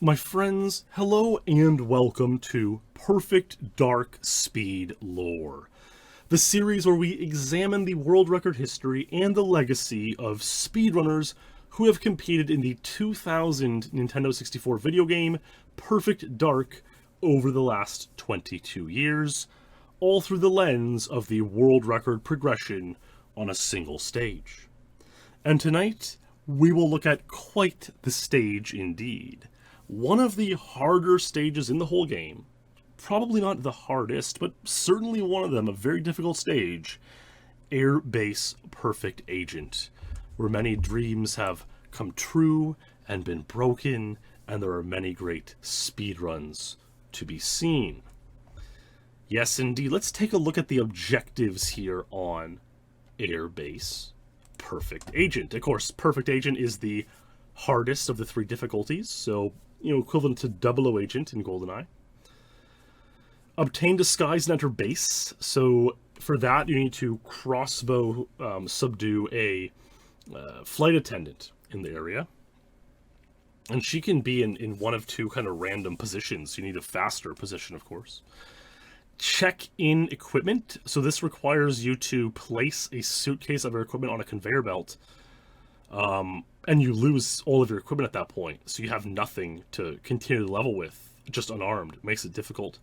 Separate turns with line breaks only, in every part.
My friends, hello and welcome to Perfect Dark SpeedLore, the series where we examine the world record history and the legacy of speedrunners who have competed in the 2000 Nintendo 64 video game Perfect Dark over the last 22 years, all through the lens of the world record progression on a single stage. And tonight, we will look at quite the stage indeed. One of the harder stages in the whole game, probably not the hardest, but certainly one of them, a very difficult stage, Air Base Perfect Agent, where many dreams have come true and been broken, and there are many great speedruns to be seen. Yes, indeed. Let's take a look at the objectives here on Air Base Perfect Agent. Of course, Perfect Agent is the hardest of the three difficulties, so equivalent to 00 Agent in GoldenEye. Obtain disguise and enter base. So for that, you need to crossbow subdue a flight attendant in the area. And she can be in one of two kind of random positions. You need a faster position, of course. Check in equipment. So this requires you to place a suitcase of your equipment on a conveyor belt. And you lose all of your equipment at that point, so you have nothing to continue the level with, just unarmed. It makes it difficult.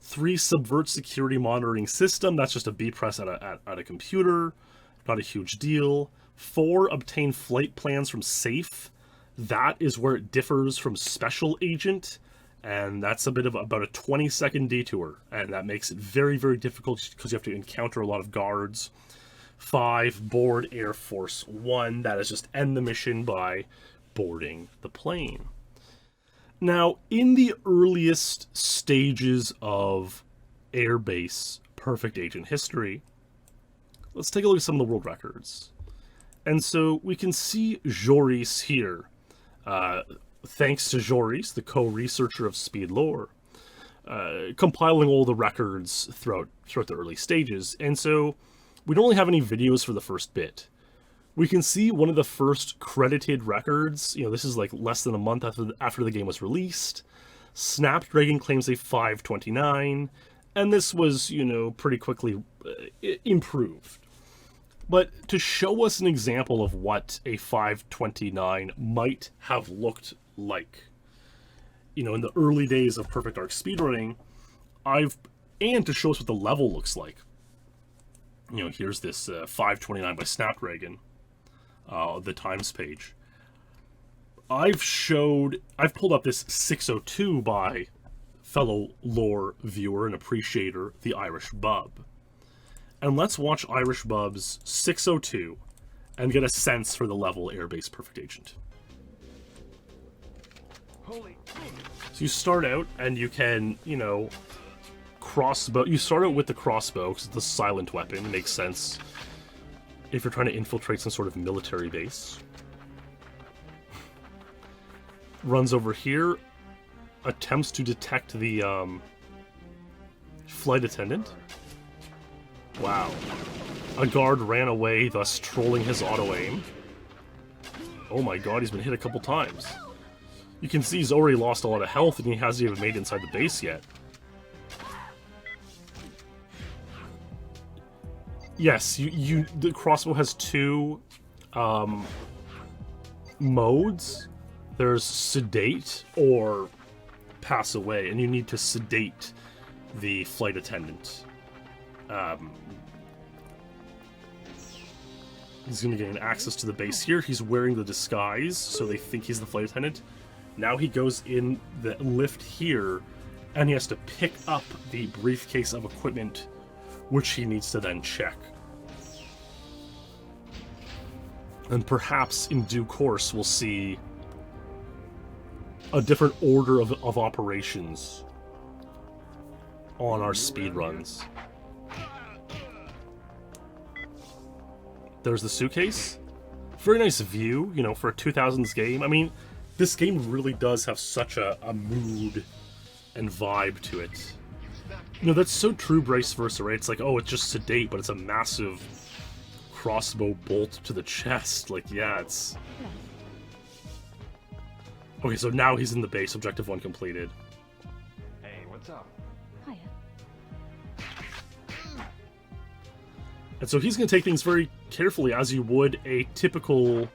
3, subvert security monitoring system. That's just a B press at a computer. Not a huge deal. 4, obtain flight plans from safe. That is where it differs from special agent, and that's a bit of about a 20-second detour, and that makes it very, very difficult because you have to encounter a lot of guards. 5, board Air Force One. That is just end the mission by boarding the plane. Now, in the earliest stages of Air Base Perfect Agent history, let's take a look at some of the world records. And so we can see Joris here. Thanks to Joris, the co-researcher of SpeedLore, compiling all the records throughout the early stages. And so we don't really have any videos for the first bit. We can see one of the first credited records. This is like less than a month after the game was released. Snapdragon claims a 529, and this was, pretty quickly improved. But to show us an example of what a 529 might have looked like, in the early days of Perfect Dark speedrunning, and to show us what the level looks like. Here's this 529 by Snapdragon, the times page. I've pulled up this 602 by fellow lore viewer and appreciator, the Irish Bub. And let's watch Irish Bub's 602 and get a sense for the level Air Base Perfect Agent. So you start out and you can, crossbow. You start out with the crossbow because it's the silent weapon. It makes sense if you're trying to infiltrate some sort of military base. Runs over here, attempts to detect the flight attendant. Wow. A guard ran away, thus trolling his auto-aim. Oh my god, he's been hit a couple times. You can see he's already lost a lot of health and he hasn't even made it inside the base yet. Yes, the crossbow has two modes. There's sedate or pass away, and you need to sedate the flight attendant. He's going to gain access to the base here. He's wearing the disguise, so they think he's the flight attendant. Now he goes in the lift here, and he has to pick up the briefcase of equipment, which he needs to then check. And perhaps in due course we'll see a different order of operations on our speedruns. There's the suitcase. Very nice view, for a 2000s game. I mean, this game really does have such a mood and vibe to it. That's so true vice versa, right? It's like, oh, it's just sedate, but it's a massive crossbow bolt to the chest. Like, yeah, it's... Okay, so now he's in the base. Objective 1 completed.
Hey, what's up?
Hiya.
And so he's going to take things very carefully, as you would a typical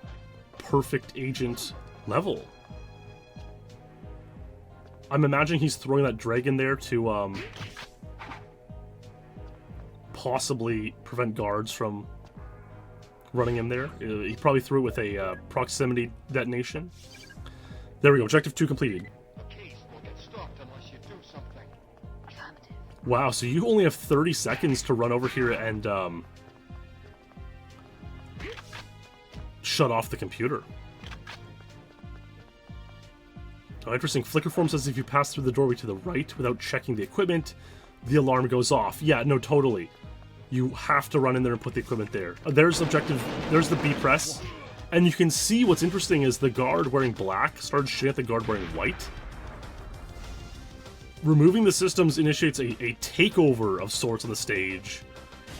perfect agent level. I'm imagining he's throwing that dragon there to possibly prevent guards from running in there. He probably threw it with a proximity detonation. There we go. Objective 2 completed.
The case will get stopped unless you do something.
Affirmative.
Wow, so you only have 30 seconds to run over here and shut off the computer. Oh, interesting. Flickerform says if you pass through the doorway to the right without checking the equipment, the alarm goes off. Yeah, no, totally. You have to run in there and put the equipment there. There's objective, there's the B press. And you can see what's interesting is the guard wearing black started shooting at the guard wearing white. Removing the systems initiates a takeover of sorts on the stage,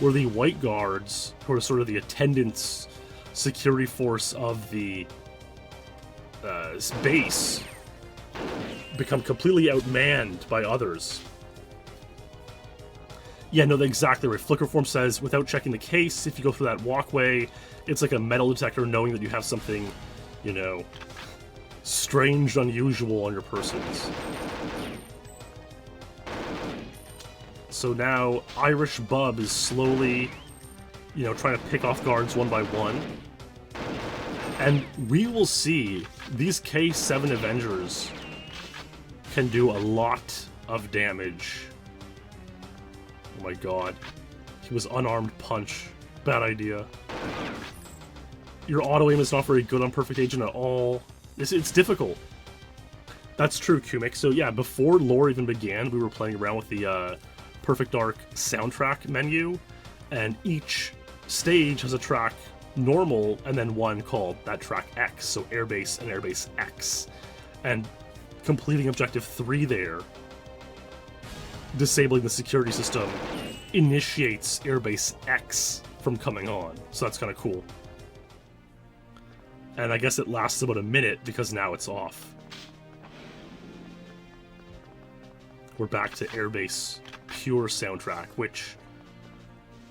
where the white guards, who are sort of the attendance security force of the base, become completely outmanned by others. Yeah, no, exactly right. Flickerform says, without checking the case, if you go through that walkway, it's like a metal detector knowing that you have something, you know, strange, unusual on your persons. So now, Irish Bub is slowly, you know, trying to pick off guards one by one. And we will see these K7 Avengers can do a lot of damage. Oh my god. He was unarmed punch. Bad idea. Your auto-aim is not very good on Perfect Agent at all. It's difficult. That's true, Kumik. So yeah, before lore even began, we were playing around with the Perfect Dark soundtrack menu, and each stage has a track normal, and then one called that track X, so Airbase and Airbase X. And completing Objective 3 there, disabling the security system, initiates Airbase X from coming on. So that's kind of cool. And I guess it lasts about a minute because now it's off. We're back to Airbase pure soundtrack, which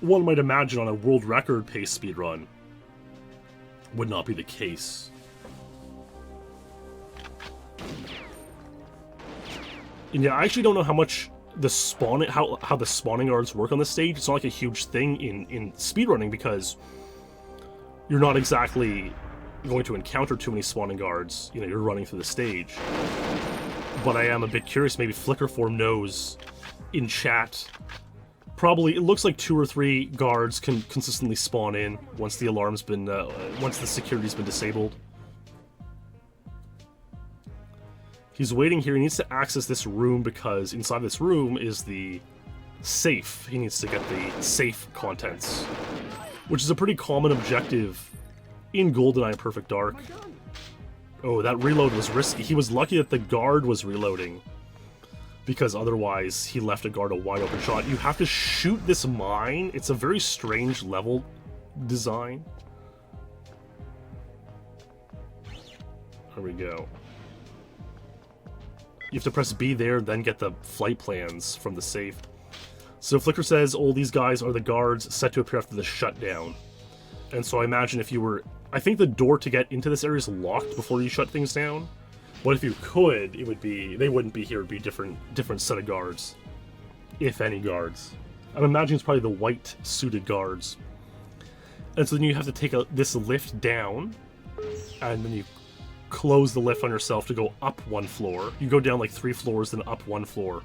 one might imagine on a world record pace speedrun would not be the case. And yeah, I actually don't know how much the spawning, how the spawning guards work on the stage. It's not like a huge thing in speedrunning because you're not exactly going to encounter too many spawning guards. You know, you're running through the stage. But I am a bit curious. Maybe Flickerform knows in chat. Probably, it looks like 2 or 3 guards can consistently spawn in once the alarm's been, once the security's been disabled. He's waiting here. He needs to access this room because inside this room is the safe. He needs to get the safe contents, which is a pretty common objective in GoldenEye and Perfect Dark. Oh, that reload was risky. He was lucky that the guard was reloading, because otherwise he left a guard a wide open shot. You have to shoot this mine. It's a very strange level design. There we go. You have to press B there, then get the flight plans from the safe. So Flicker says, oh, these guys are the guards set to appear after the shutdown. And so I imagine if you were... I think the door to get into this area is locked before you shut things down. But if you could, it would be... They wouldn't be here. It would be a different set of guards. If any guards. I'm imagining it's probably the white suited guards. And so then you have to take this lift down. And then you close the lift on yourself to go up 1 floor. You go down like 3 floors, then up 1 floor.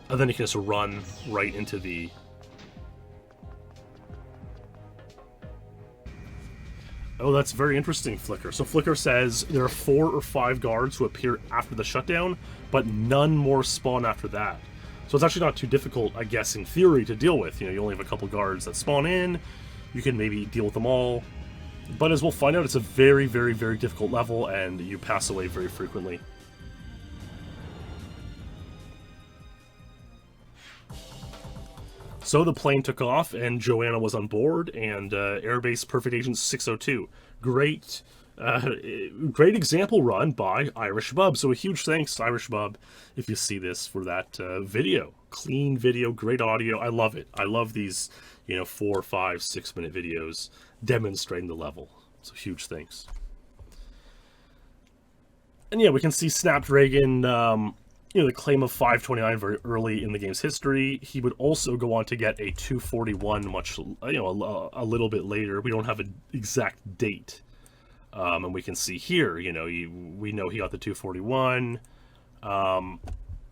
And then you can just run right into the... Oh, that's very interesting, Flicker. So Flicker says there are 4 or 5 guards who appear after the shutdown, but none more spawn after that. So it's actually not too difficult, I guess, in theory, to deal with. You know, you only have a couple guards that spawn in. You can maybe deal with them all. But as we'll find out, it's a very, very, very difficult level, and you pass away very frequently. So the plane took off, and Joanna was on board, and Airbase Perfect Agent 602. Great Great example run by Irish Bub. So a huge thanks to Irish Bub if you see this for that video. Clean video, great audio. I love it. I love these, 4, 5, 6 minute videos demonstrating the level. So huge thanks. And yeah, we can see Snapdragon, the claim of 529 very early in the game's history. He would also go on to get a 241 much, a little bit later. We don't have an exact date. And we can see here, we know he got the 241.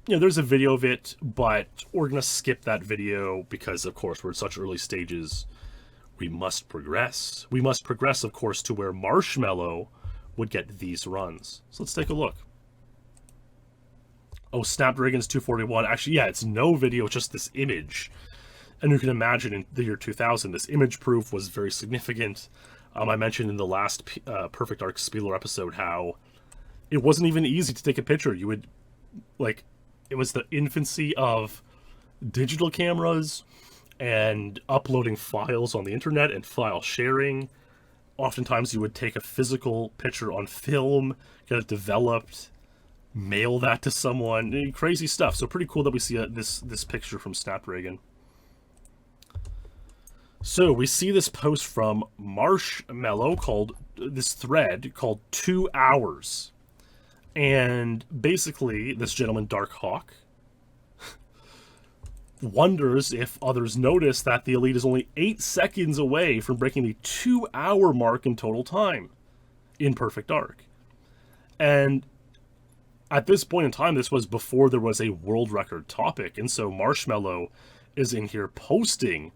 There's a video of it, but we're going to skip that video because, of course, we're in such early stages. We must progress. We must progress, of course, to where Marshmallow would get these runs. So let's take a look. Oh, Snapdragon's 241. Actually, yeah, it's no video, it's just this image. And you can imagine in the year 2000, this image proof was very significant. I mentioned in the last Perfect Dark SpeedLore episode how it wasn't even easy to take a picture. You would, it was the infancy of digital cameras and uploading files on the internet and file sharing. Oftentimes you would take a physical picture on film, get it developed, mail that to someone. Crazy stuff. So pretty cool that we see this picture from Snapdragon. So we see this post from Marshmallow called, this thread called 2 hours. And basically this gentleman, Dark Hawk, wonders if others notice that the Elite is only 8 seconds away from breaking the 2-hour mark in total time in Perfect Dark. And at this point in time, this was before there was a world record topic. And so Marshmallow is in here posting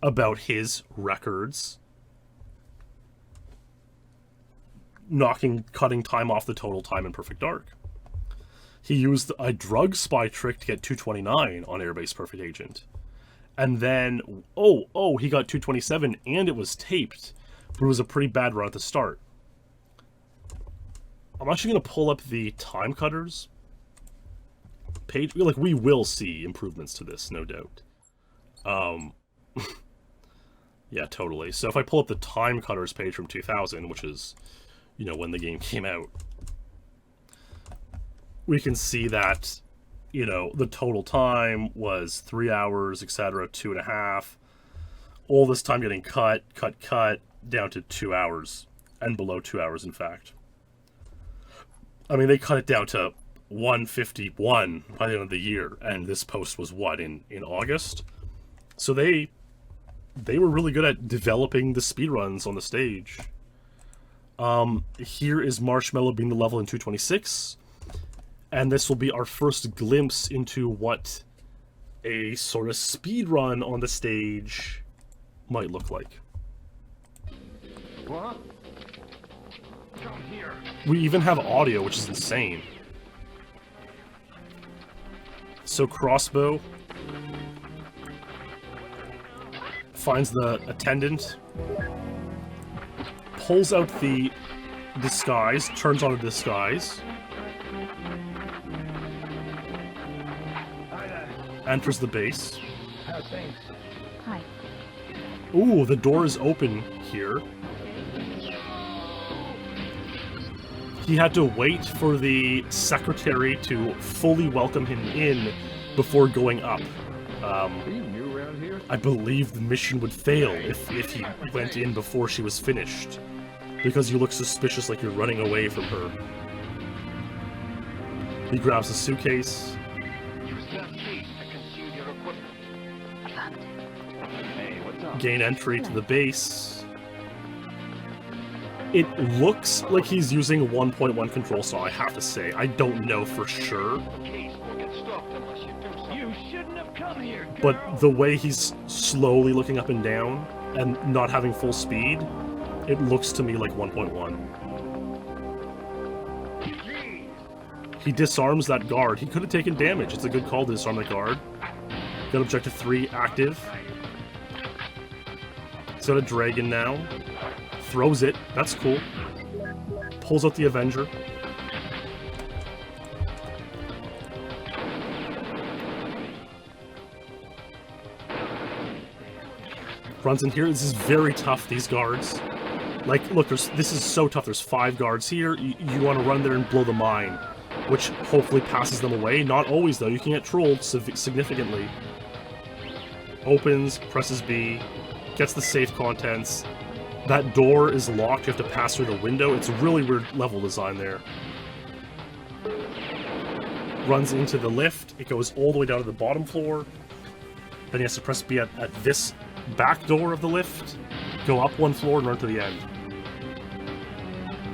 about his records, cutting time off the total time in Perfect Dark. He used a drug spy trick to get 229 on Airbase Perfect Agent. And then, he got 227 and it was taped, but it was a pretty bad run at the start. I'm actually going to pull up the time cutters page. We will see improvements to this, no doubt. Yeah, totally. So if I pull up the time cutters page from 2000, which is, when the game came out, we can see that, the total time was 3 hours, etc., 2.5. All this time getting cut, down to 2 hours, and below 2 hours, in fact. I mean, they cut it down to 151 by the end of the year, and this post was, in August? So they were really good at developing the speedruns on the stage. Here is Marshmallow being the level in 226. And this will be our first glimpse into what a sort of speedrun on the stage might look like.
What? Come here.
We even have audio, which is insane. So Crossbow finds the attendant, pulls out the disguise, turns on a disguise, enters the base.
How's things?
Hi.
Ooh, the door is open here. He had to wait for the secretary to fully welcome him in before going up.
Are you new around here?
I believe the mission would fail if he went in before she was finished, because you look suspicious like you're running away from her. He grabs a suitcase.
Use that key to conceal your equipment.
Affirmative.
Hey, what's up?
Gain entry to the base. It looks like he's using 1.1 control saw, I have to say. I don't know for sure.
Case will get stopped unless you do something. You shouldn't have come here, girl.
But the way he's slowly looking up and down and not having full speed, it looks to me like 1.1. He disarms that guard. He could have taken damage. It's a good call to disarm that guard. Got objective 3 active. He's got a dragon now. Throws it. That's cool. Pulls out the Avenger. Runs in here. This is very tough, these guards. Like, look, this is so tough. There's 5 guards here. You want to run there and blow the mine, which hopefully passes them away. Not always, though. You can get trolled significantly. Opens, presses B, gets the safe contents. That door is locked. You have to pass through the window. It's a really weird level design there. Runs into the lift. It goes all the way down to the bottom floor. Then he has to press B at this back door of the lift. Go up 1 floor and run to the end.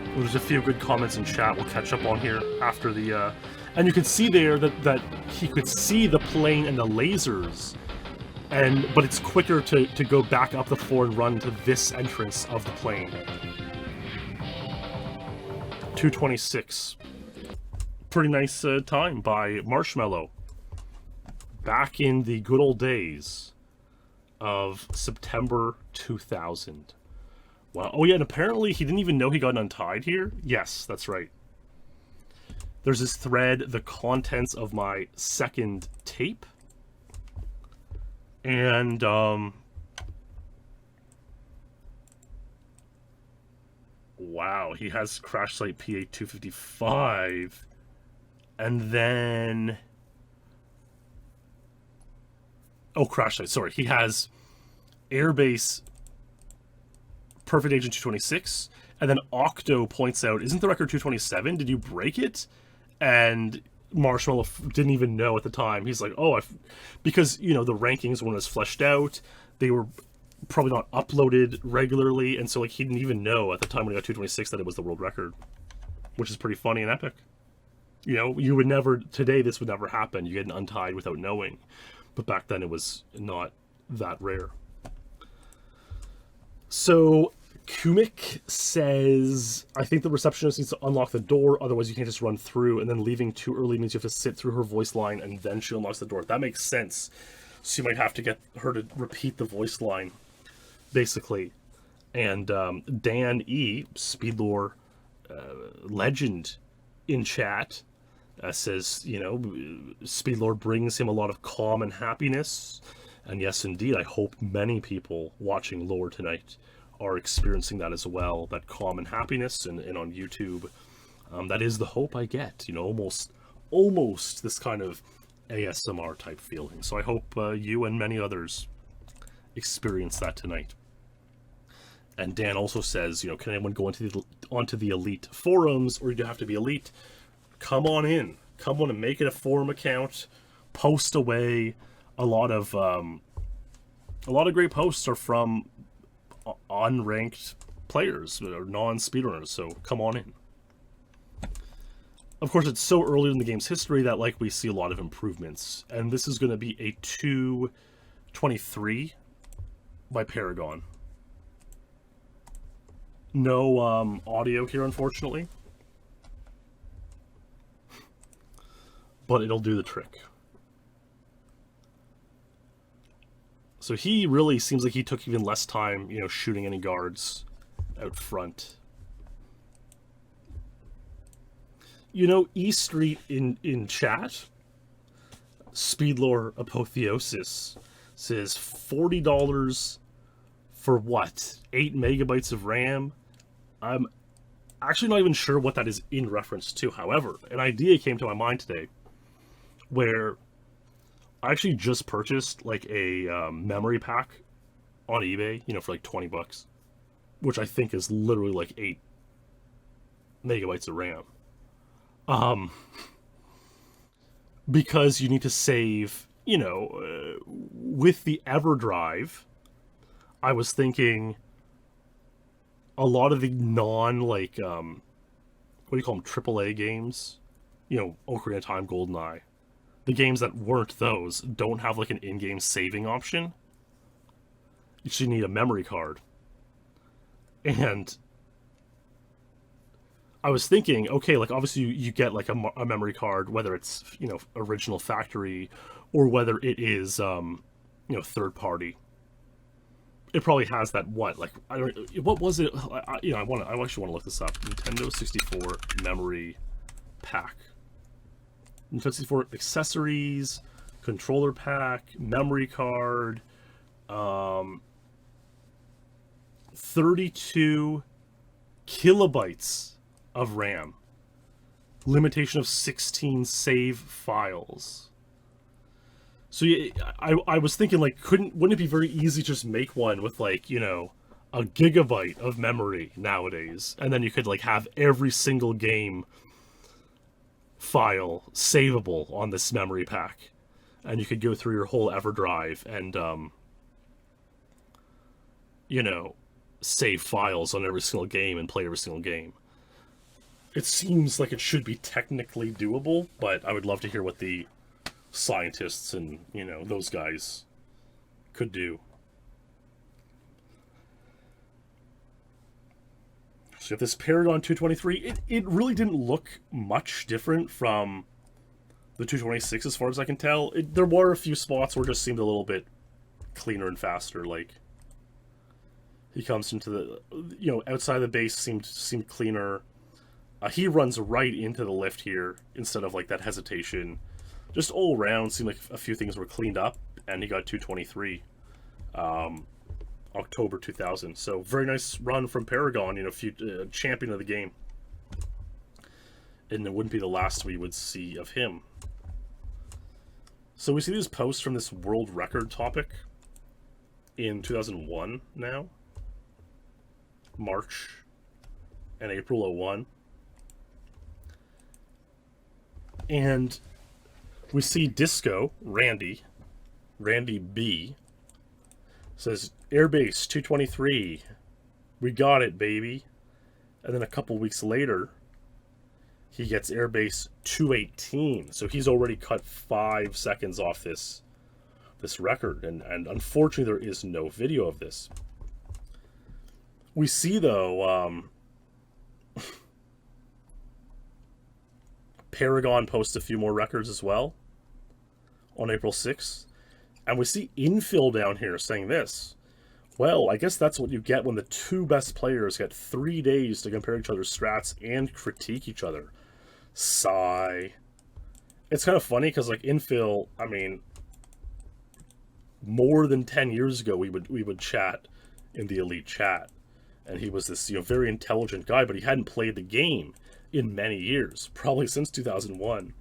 Well, there's a few good comments in chat we'll catch up on here after the... And you can see there that he could see the plane and the lasers. But it's quicker to go back up the floor and run to this entrance of the plane. 2:26. Pretty nice time by Marshmallow. Back in the good old days of September 2000. Wow. Oh yeah, and apparently he didn't even know he got untied here? Yes, that's right. There's this thread, the contents of my second tape. And, wow, he has Crash Site PA 255. And then... Oh, Crash Site, sorry. He has Airbase Perfect Agent 226. And then Octo points out, isn't the record 227? Did you break it? And Marshmallow didn't even know at the time. He's like, oh, because, you know, the rankings, when it was fleshed out, they were probably not uploaded regularly. And so, like, he didn't even know at the time when he got 226 that it was the world record. Which is pretty funny and epic. You know, you would never, today this would never happen. You get untied without knowing. But back then it was not that rare. So Kumik says, I think the receptionist needs to unlock the door, otherwise you can't just run through, and then leaving too early means you have to sit through her voice line and then she unlocks the door. That makes sense. So you might have to get her to repeat the voice line, basically. And Dan E, SpeedLore legend in chat, says, you know, SpeedLore brings him a lot of calm and happiness. And yes, indeed, I hope many people watching lore tonight are experiencing that as well, that calm and happiness, and on YouTube. That is the hope I get, you know, almost this kind of ASMR type feeling. So I hope you and many others experience that tonight. And Dan also says, you know, can anyone go onto the Elite forums, or do you have to be Elite? Come on in. Come on and make it a forum account. Post away. A lot of great posts are from unranked players or non-speedrunners, so come on in. Of course, it's so early in the game's history that, like, we see a lot of improvements, and this is going to be a 2:23 by Paragon. No audio here, unfortunately, but it'll do the trick. So he really seems like he took even less time, you know, shooting any guards out front. You know, E Street in chat, SpeedLore Apotheosis, says $40 for what? 8 megabytes of RAM? I'm actually not even sure what that is in reference to. However, an idea came to my mind today where I actually just purchased like a memory pack on eBay, you know, for like 20 bucks, which I think is literally like 8 megabytes of RAM. Because you need to save, you know, with the EverDrive, I was thinking a lot of the what do you call them, AAA games, you know, Ocarina of Time, GoldenEye, the games that weren't those don't have like an in-game saving option. You should need a memory card. And I was thinking, okay, like obviously you get like a memory card, whether it's, you know, original factory or whether it is, you know, third party. It probably has that, what, like, I don't, what was it? I actually want to look this up. Nintendo 64 memory pack. Nintendo 64 accessories, controller pack, memory card, 32 kilobytes of RAM. Limitation of 16 save files. So I was thinking, like, wouldn't it be very easy to just make one with, like, you know, a gigabyte of memory nowadays, and then you could, like, have every single game file savable on this memory pack, and you could go through your whole EverDrive and you know, save files on every single game and play every single game. It seems like it should be technically doable, but I would love to hear what the scientists and, you know, those guys could do. So you have this Paragon 223. It really didn't look much different from the 226 as far as I can tell. There were a few spots where it just seemed a little bit cleaner and faster. Like, he comes into the, you know, outside the base seemed cleaner. He runs right into the lift here instead of, like, that hesitation. Just all around seemed like a few things were cleaned up, and he got 223. October 2000. So very nice run from Paragon, you know, champion of the game. And it wouldn't be the last we would see of him. So we see these posts from this world record topic in 2001 now. March and April 01. And we see Disco, Randy B, says, Airbase 223, we got it, baby. And then a couple weeks later, he gets Airbase 218. So he's already cut 5 seconds off this record. And unfortunately, there is no video of this. We see, though, Paragon posts a few more records as well on April 6th. And we see Infill down here saying this. Well, I guess that's what you get when the two best players get 3 days to compare each other's strats and critique each other. Sigh. It's kind of funny because, like, Infill, I mean, more than 10 years ago we would chat in the Elite chat, and he was this, you know, very intelligent guy, but he hadn't played the game in many years, probably since 2001.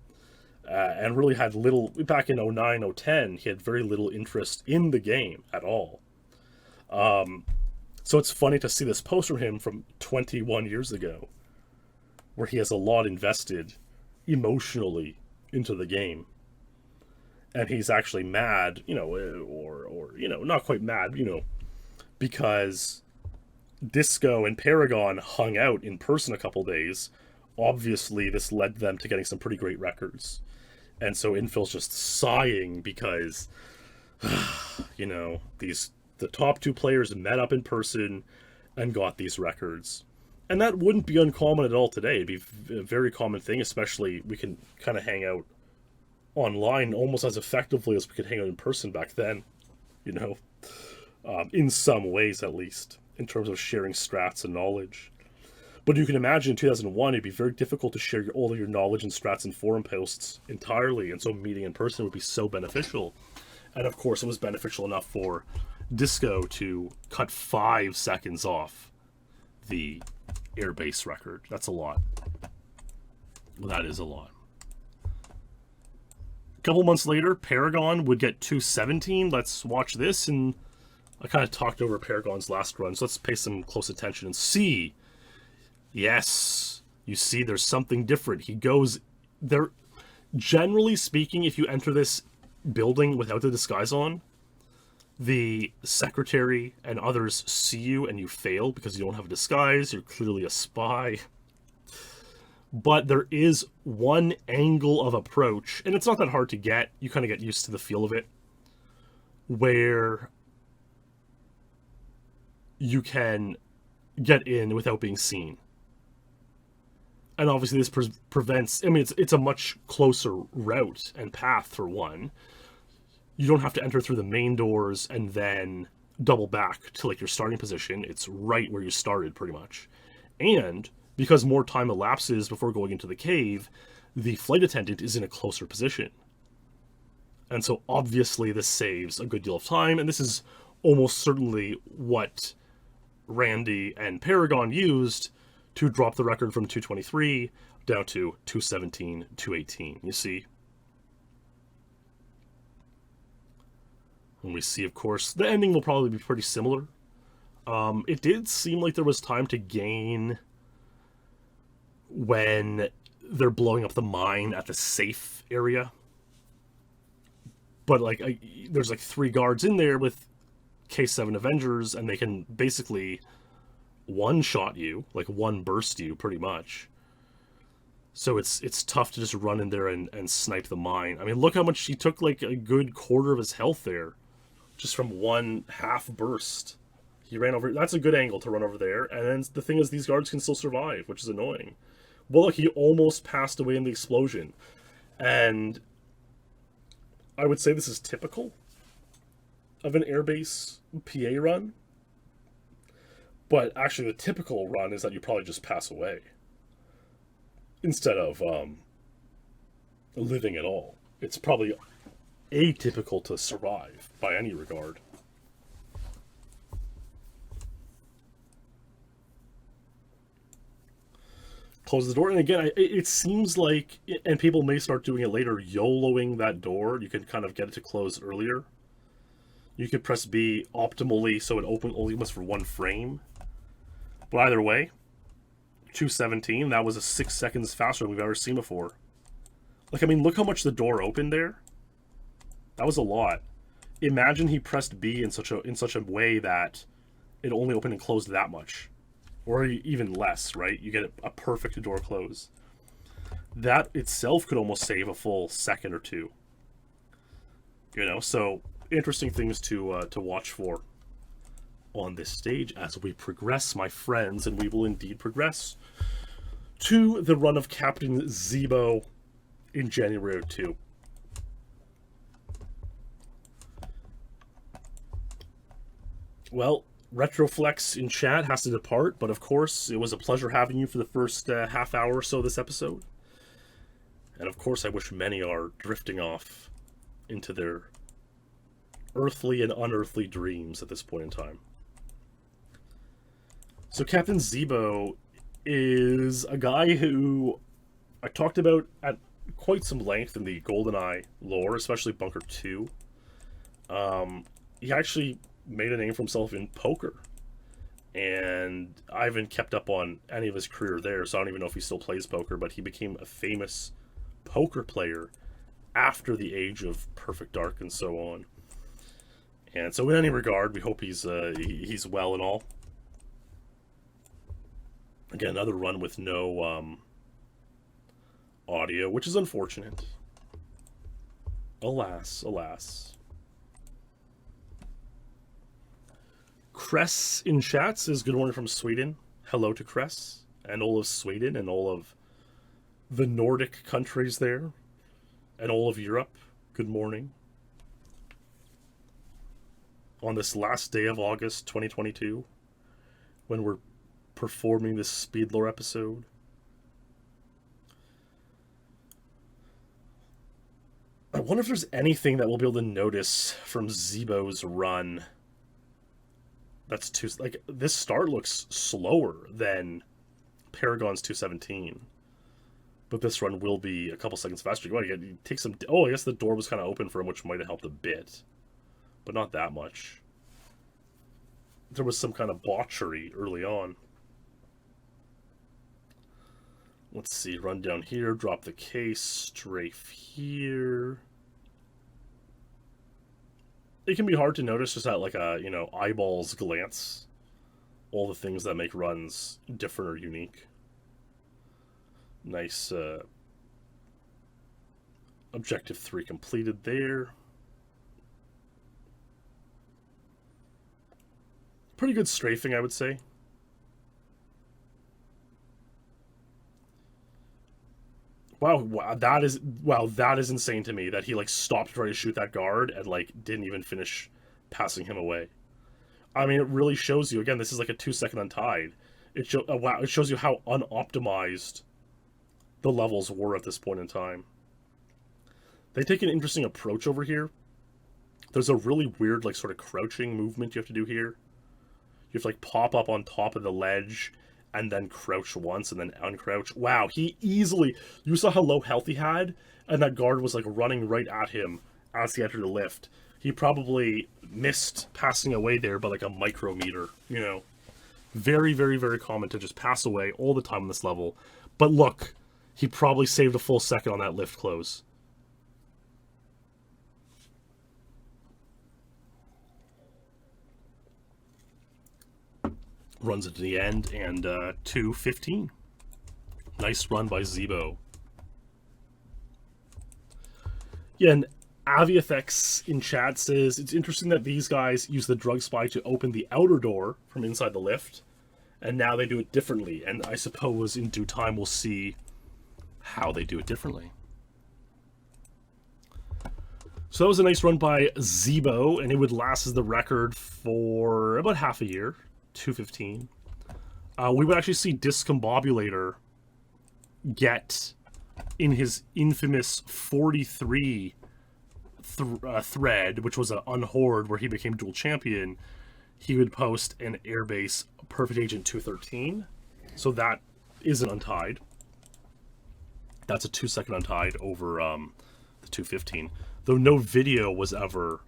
And really had little, back in 09, 010, he had very little interest in the game at all. So it's funny to see this post from him from 21 years ago, where he has a lot invested emotionally into the game. And he's actually mad, you know, or you know, not quite mad, you know, because Disco and Paragon hung out in person a couple days. Obviously, this led them to getting some pretty great records. And so Infill's just sighing because, you know, the top two players met up in person and got these records. And that wouldn't be uncommon at all today. It'd be a very common thing, especially we can kind of hang out online almost as effectively as we could hang out in person back then, you know, in some ways at least, in terms of sharing strats and knowledge. But you can imagine in 2001, it'd be very difficult to share all of your knowledge and strats and forum posts entirely, and so meeting in person would be so beneficial. And of course, it was beneficial enough for Disco to cut 5 seconds off the Airbase record. That's a lot. Well, that is a lot. A couple months later, Paragon would get 217. Let's watch this, and I kind of talked over Paragon's last run, so let's pay some close attention and see. Yes, you see there's something different. He goes there. Generally speaking, if you enter this building without the disguise on, the secretary and others see you and you fail because you don't have a disguise. You're clearly a spy. But there is one angle of approach, and it's not that hard to get. You kind of get used to the feel of it, where you can get in without being seen. And obviously this prevents, I mean, it's a much closer route and path for one. You don't have to enter through the main doors and then double back to like your starting position. It's right where you started pretty much. And because more time elapses before going into the cave, the flight attendant is in a closer position. And so obviously this saves a good deal of time, and this is almost certainly what Randy and Paragon used to drop the record from 223 down to 217, 218. You see? And we see, of course, the ending will probably be pretty similar. It did seem like there was time to gain when they're blowing up the mine at the safe area. But, like, there's, like, 3 guards in there with K7 Avengers, and they can basically one-shot you, like, one-burst you, pretty much. So it's tough to just run in there and snipe the mine. I mean, look how much he took, like, a good quarter of his health there, just from one half burst. He ran over... That's a good angle to run over there, and then the thing is, these guards can still survive, which is annoying. Well, look, he almost passed away in the explosion. And I would say this is typical of an airbase PA run. But actually, the typical run is that you probably just pass away instead of living at all. It's probably atypical to survive by any regard. Close the door, and again, it seems like, and people may start doing it later, YOLOing that door. You can kind of get it to close earlier. You could press B optimally so it only was for 1 frame. But either way, 217, that was a 6 seconds faster than we've ever seen before. Like, I mean, look how much the door opened there. That was a lot. Imagine he pressed B in such a way that it only opened and closed that much. Or even less, right? You get a perfect door close. That itself could almost save a full second or two. You know, so interesting things to watch for on this stage as we progress, my friends, and we will indeed progress to the run of Captain Zebo in January of 2. Well, Retroflex in chat has to depart, but of course, it was a pleasure having you for the first half hour or so of this episode. And of course, I wish many are drifting off into their earthly and unearthly dreams at this point in time. So Captain Zebo is a guy who I talked about at quite some length in the GoldenEye lore, especially Bunker 2. He actually made a name for himself in poker, and I haven't kept up on any of his career there, so I don't even know if he still plays poker, but he became a famous poker player after the age of Perfect Dark and so on. And so in any regard, we hope he's well and all. Again, another run with no audio, which is unfortunate. Alas, alas. Cress in chat says good morning from Sweden. Hello to Cress and all of Sweden and all of the Nordic countries there and all of Europe. Good morning. On this last day of August 2022, when we're performing this SpeedLore episode. I wonder if there's anything that we'll be able to notice from Zebo's run. That's too, like, this start looks slower than Paragon's 217. But this run will be a couple seconds faster. You take some... Oh, I guess the door was kind of open for him, which might have helped a bit. But not that much. There was some kind of botchery early on. Let's see. Run down here. Drop the case. Strafe here. It can be hard to notice just at like a, eyeballs glance. All the things that make runs different or unique. Nice Objective 3 completed there. Pretty good strafing, I would say. Wow, that is insane to me that he stopped trying to shoot that guard and didn't even finish passing him away. I mean, it really shows you, again, this is like a 2-second untied. It shows you how unoptimized the levels were at this point in time. They take an interesting approach over here. There's a really weird sort of crouching movement you have to do here. You have to pop up on top of the ledge and then crouch once and then uncrouch. Wow, he easily... You saw how low health he had? And that guard was like running right at him as he entered the lift. He probably missed passing away there by like a micrometer, you know. Very, very, very common to just pass away all the time on this level. But look, he probably saved a full second on that lift close. Runs it to the end, and 2:15. Nice run by Zebo. Yeah, and AviFX in chat says, it's interesting that these guys use the drug spy to open the outer door from inside the lift, and now they do it differently, and I suppose in due time we'll see how they do it differently. So that was a nice run by Zebo, and it would last as the record for about half a year, 2:15. We would actually see Discombobulator get in his infamous 43 thread, which was an unhorde where he became dual champion. He would post an airbase Perfect Agent 213. So that isn't untied. That's a 2-second untied over the 2:15. Though no video was ever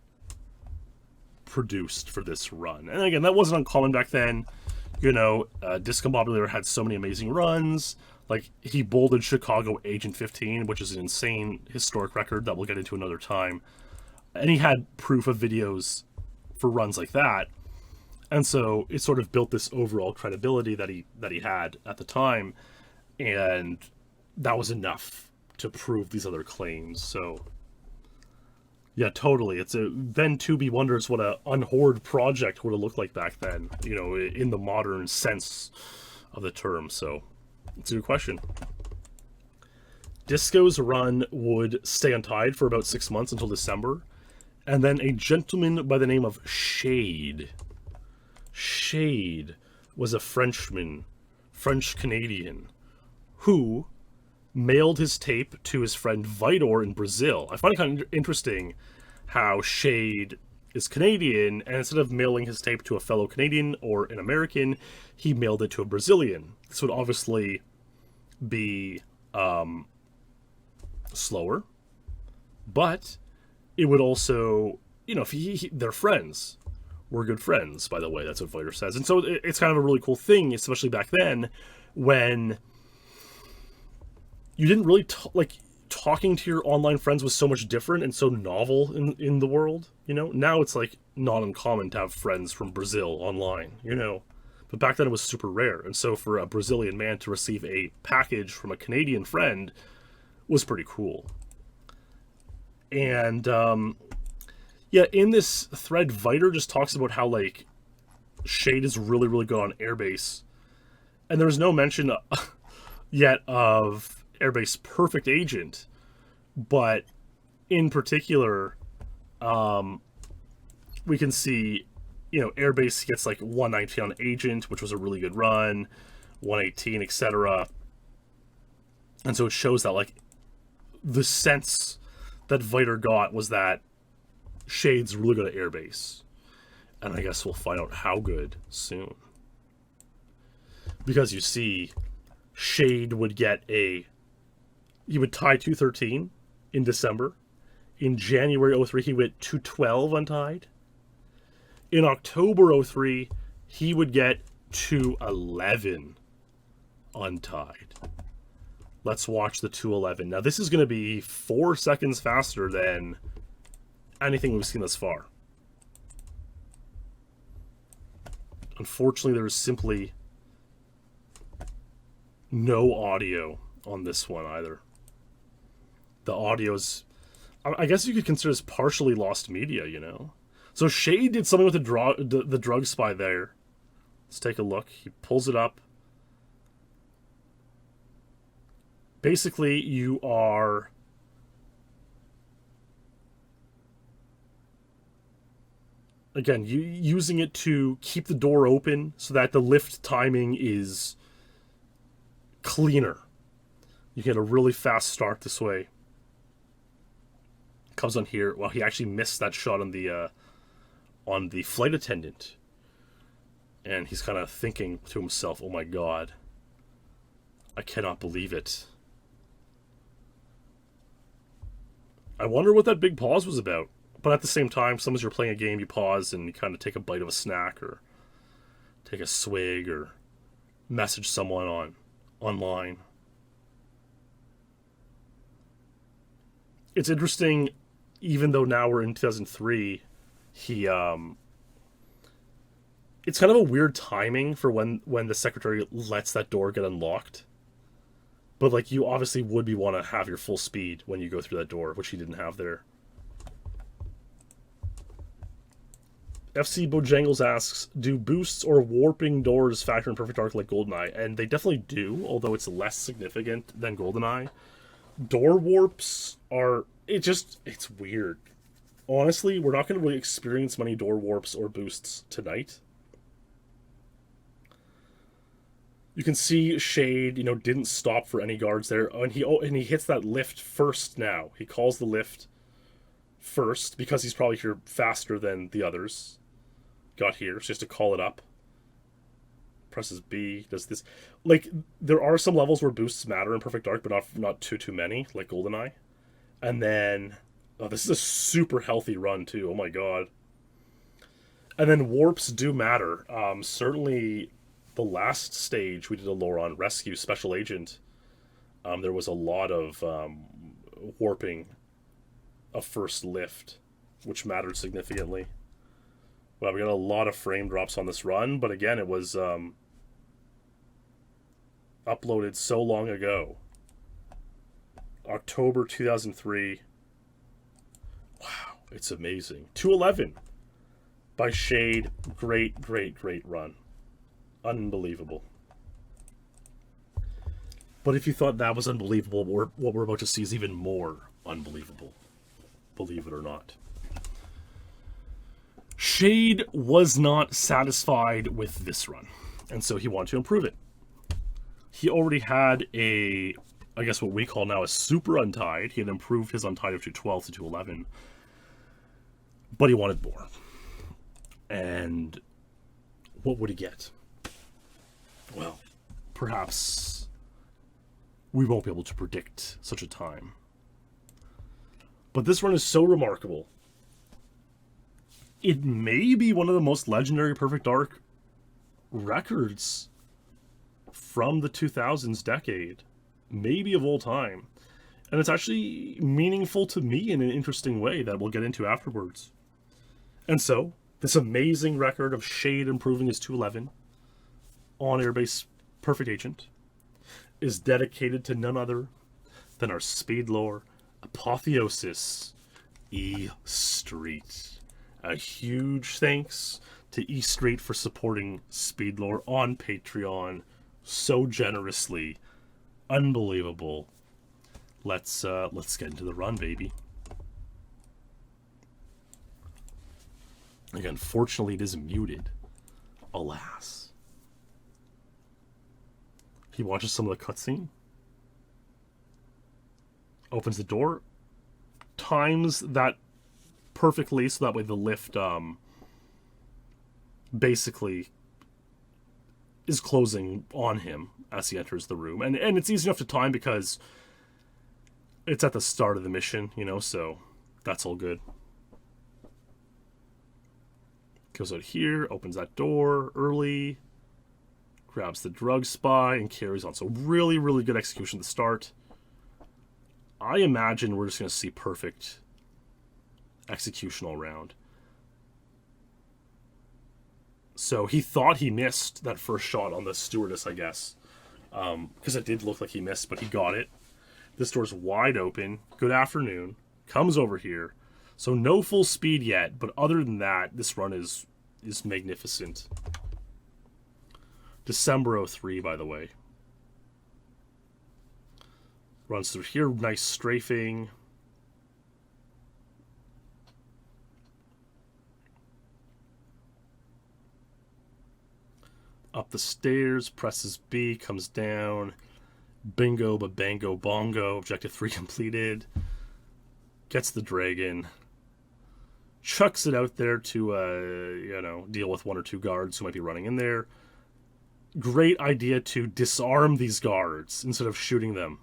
produced for this run. And again, that wasn't uncommon back then. You know, Discombobulator had so many amazing runs. Like, he bolded Chicago Agent 15, which is an insane historic record that we'll get into another time. And he had proof of videos for runs like that. And so it sort of built this overall credibility that he had at the time. And that was enough to prove these other claims. So yeah, totally. Then 2B wonders what a unhorde project would have looked like back then, you know, in the modern sense of the term. So it's a good question. Disco's run would stay untied for about 6 months until December. And then a gentleman by the name of Shade. Shade was a Frenchman, French-Canadian, who mailed his tape to his friend Vitor in Brazil. I find it kind of interesting how Shade is Canadian, and instead of mailing his tape to a fellow Canadian or an American, he mailed it to a Brazilian. This would obviously be slower, but it would also, you know, if they're friends. We're good friends, by the way. That's what Vitor says. And so it's kind of a really cool thing, especially back then, when you didn't really talking to your online friends was so much different and so novel in the world, you know. Now it's like not uncommon to have friends from Brazil online, you know, but back then it was super rare. And so for a Brazilian man to receive a package from a Canadian friend was pretty cool. And yeah, in this thread, Vitor just talks about how like Shade is really, really good on airbase, and there's no mention yet of airbase Perfect Agent, but in particular, we can see, you know, airbase gets like 119 on Agent, which was a really good run, 118, etc. And so it shows that like the sense that Vitor got was that Shade's really good at airbase, and I guess we'll find out how good soon, because you see Shade would get he would tie 213 in December. In January 03, he went 212 untied. In October 03, he would get 211 untied. Let's watch the 211. Now, this is going to be 4 seconds faster than anything we've seen thus far. Unfortunately, there is simply no audio on this one either. The audio's, I guess you could consider this partially lost media, you know. So Shade did something with the drug spy there. Let's take a look. He pulls it up. Basically, you are again using it to keep the door open so that the lift timing is cleaner. You get a really fast start this way. Comes on here. Well, he actually missed that shot on the flight attendant, and he's kind of thinking to himself, "Oh my God." I cannot believe it. I wonder what that big pause was about. But at the same time, sometimes you're playing a game, you pause and you kind of take a bite of a snack or take a swig or message someone online. It's interesting, even though now we're in 2003, it's kind of a weird timing for when the secretary lets that door get unlocked. But like, you obviously would want to have your full speed when you go through that door, which he didn't have there. FC Bojangles asks, do boosts or warping doors factor in Perfect Dark like GoldenEye? And they definitely do, although it's less significant than GoldenEye. Door warps are... It's weird. Honestly, we're not going to really experience many door warps or boosts tonight. You can see Shade, didn't stop for any guards there. And he hits that lift first now. He calls the lift first because he's probably here faster than the others got here. It's just to call it up. Presses B, does this. Like, there are some levels where boosts matter in Perfect Dark, but not too many, like GoldenEye. And then, this is a super healthy run too. Oh my god. And then warps do matter. Certainly, the last stage we did a lore on Rescue Special Agent, there was a lot of warping a first lift, which mattered significantly. Well, we got a lot of frame drops on this run, but again, it was uploaded so long ago. October 2003. Wow, it's amazing. 211 by Shade. Great run. Unbelievable. But if you thought that was unbelievable, what we're about to see is even more unbelievable. Believe it or not. Shade was not satisfied with this run, and so he wanted to improve it. He already had I guess what we call now a super untied. He had improved his untied of 212 to 211, but he wanted more. And what would he get? Well, perhaps we won't be able to predict such a time. But this run is so remarkable. It may be one of the most legendary Perfect Dark records from the 2000s decade, maybe of all time. And it's actually meaningful to me in an interesting way that we'll get into afterwards. And so, this amazing record of Shade improving his 211 on Airbase Perfect Agent is dedicated to none other than our SpeedLore apotheosis, E Street. A huge thanks to E Street for supporting SpeedLore on Patreon so generously. Unbelievable. Let's get into the run, baby. Again, fortunately it is muted. Alas. He watches some of the cutscene. Opens the door. Times that perfectly so that way the lift basically is closing on him as he enters the room. And it's easy enough to time because it's at the start of the mission, so that's all good. Goes out here, opens that door early, grabs the drug spy, and carries on. So really, really good execution at the start. I imagine we're just going to see perfect execution all around. So he thought he missed that first shot on the stewardess, I guess. Because it did look like he missed, but he got it. This door's wide open. Good afternoon. Comes over here. So no full speed yet, but other than that, this run is magnificent. December 03, by the way. Runs through here, nice strafing. Up the stairs, presses B, comes down. Bingo, babango, bongo. Objective 3 completed. Gets the dragon. Chucks it out there to, deal with one or two guards who might be running in there. great idea to disarm these guards instead of shooting them.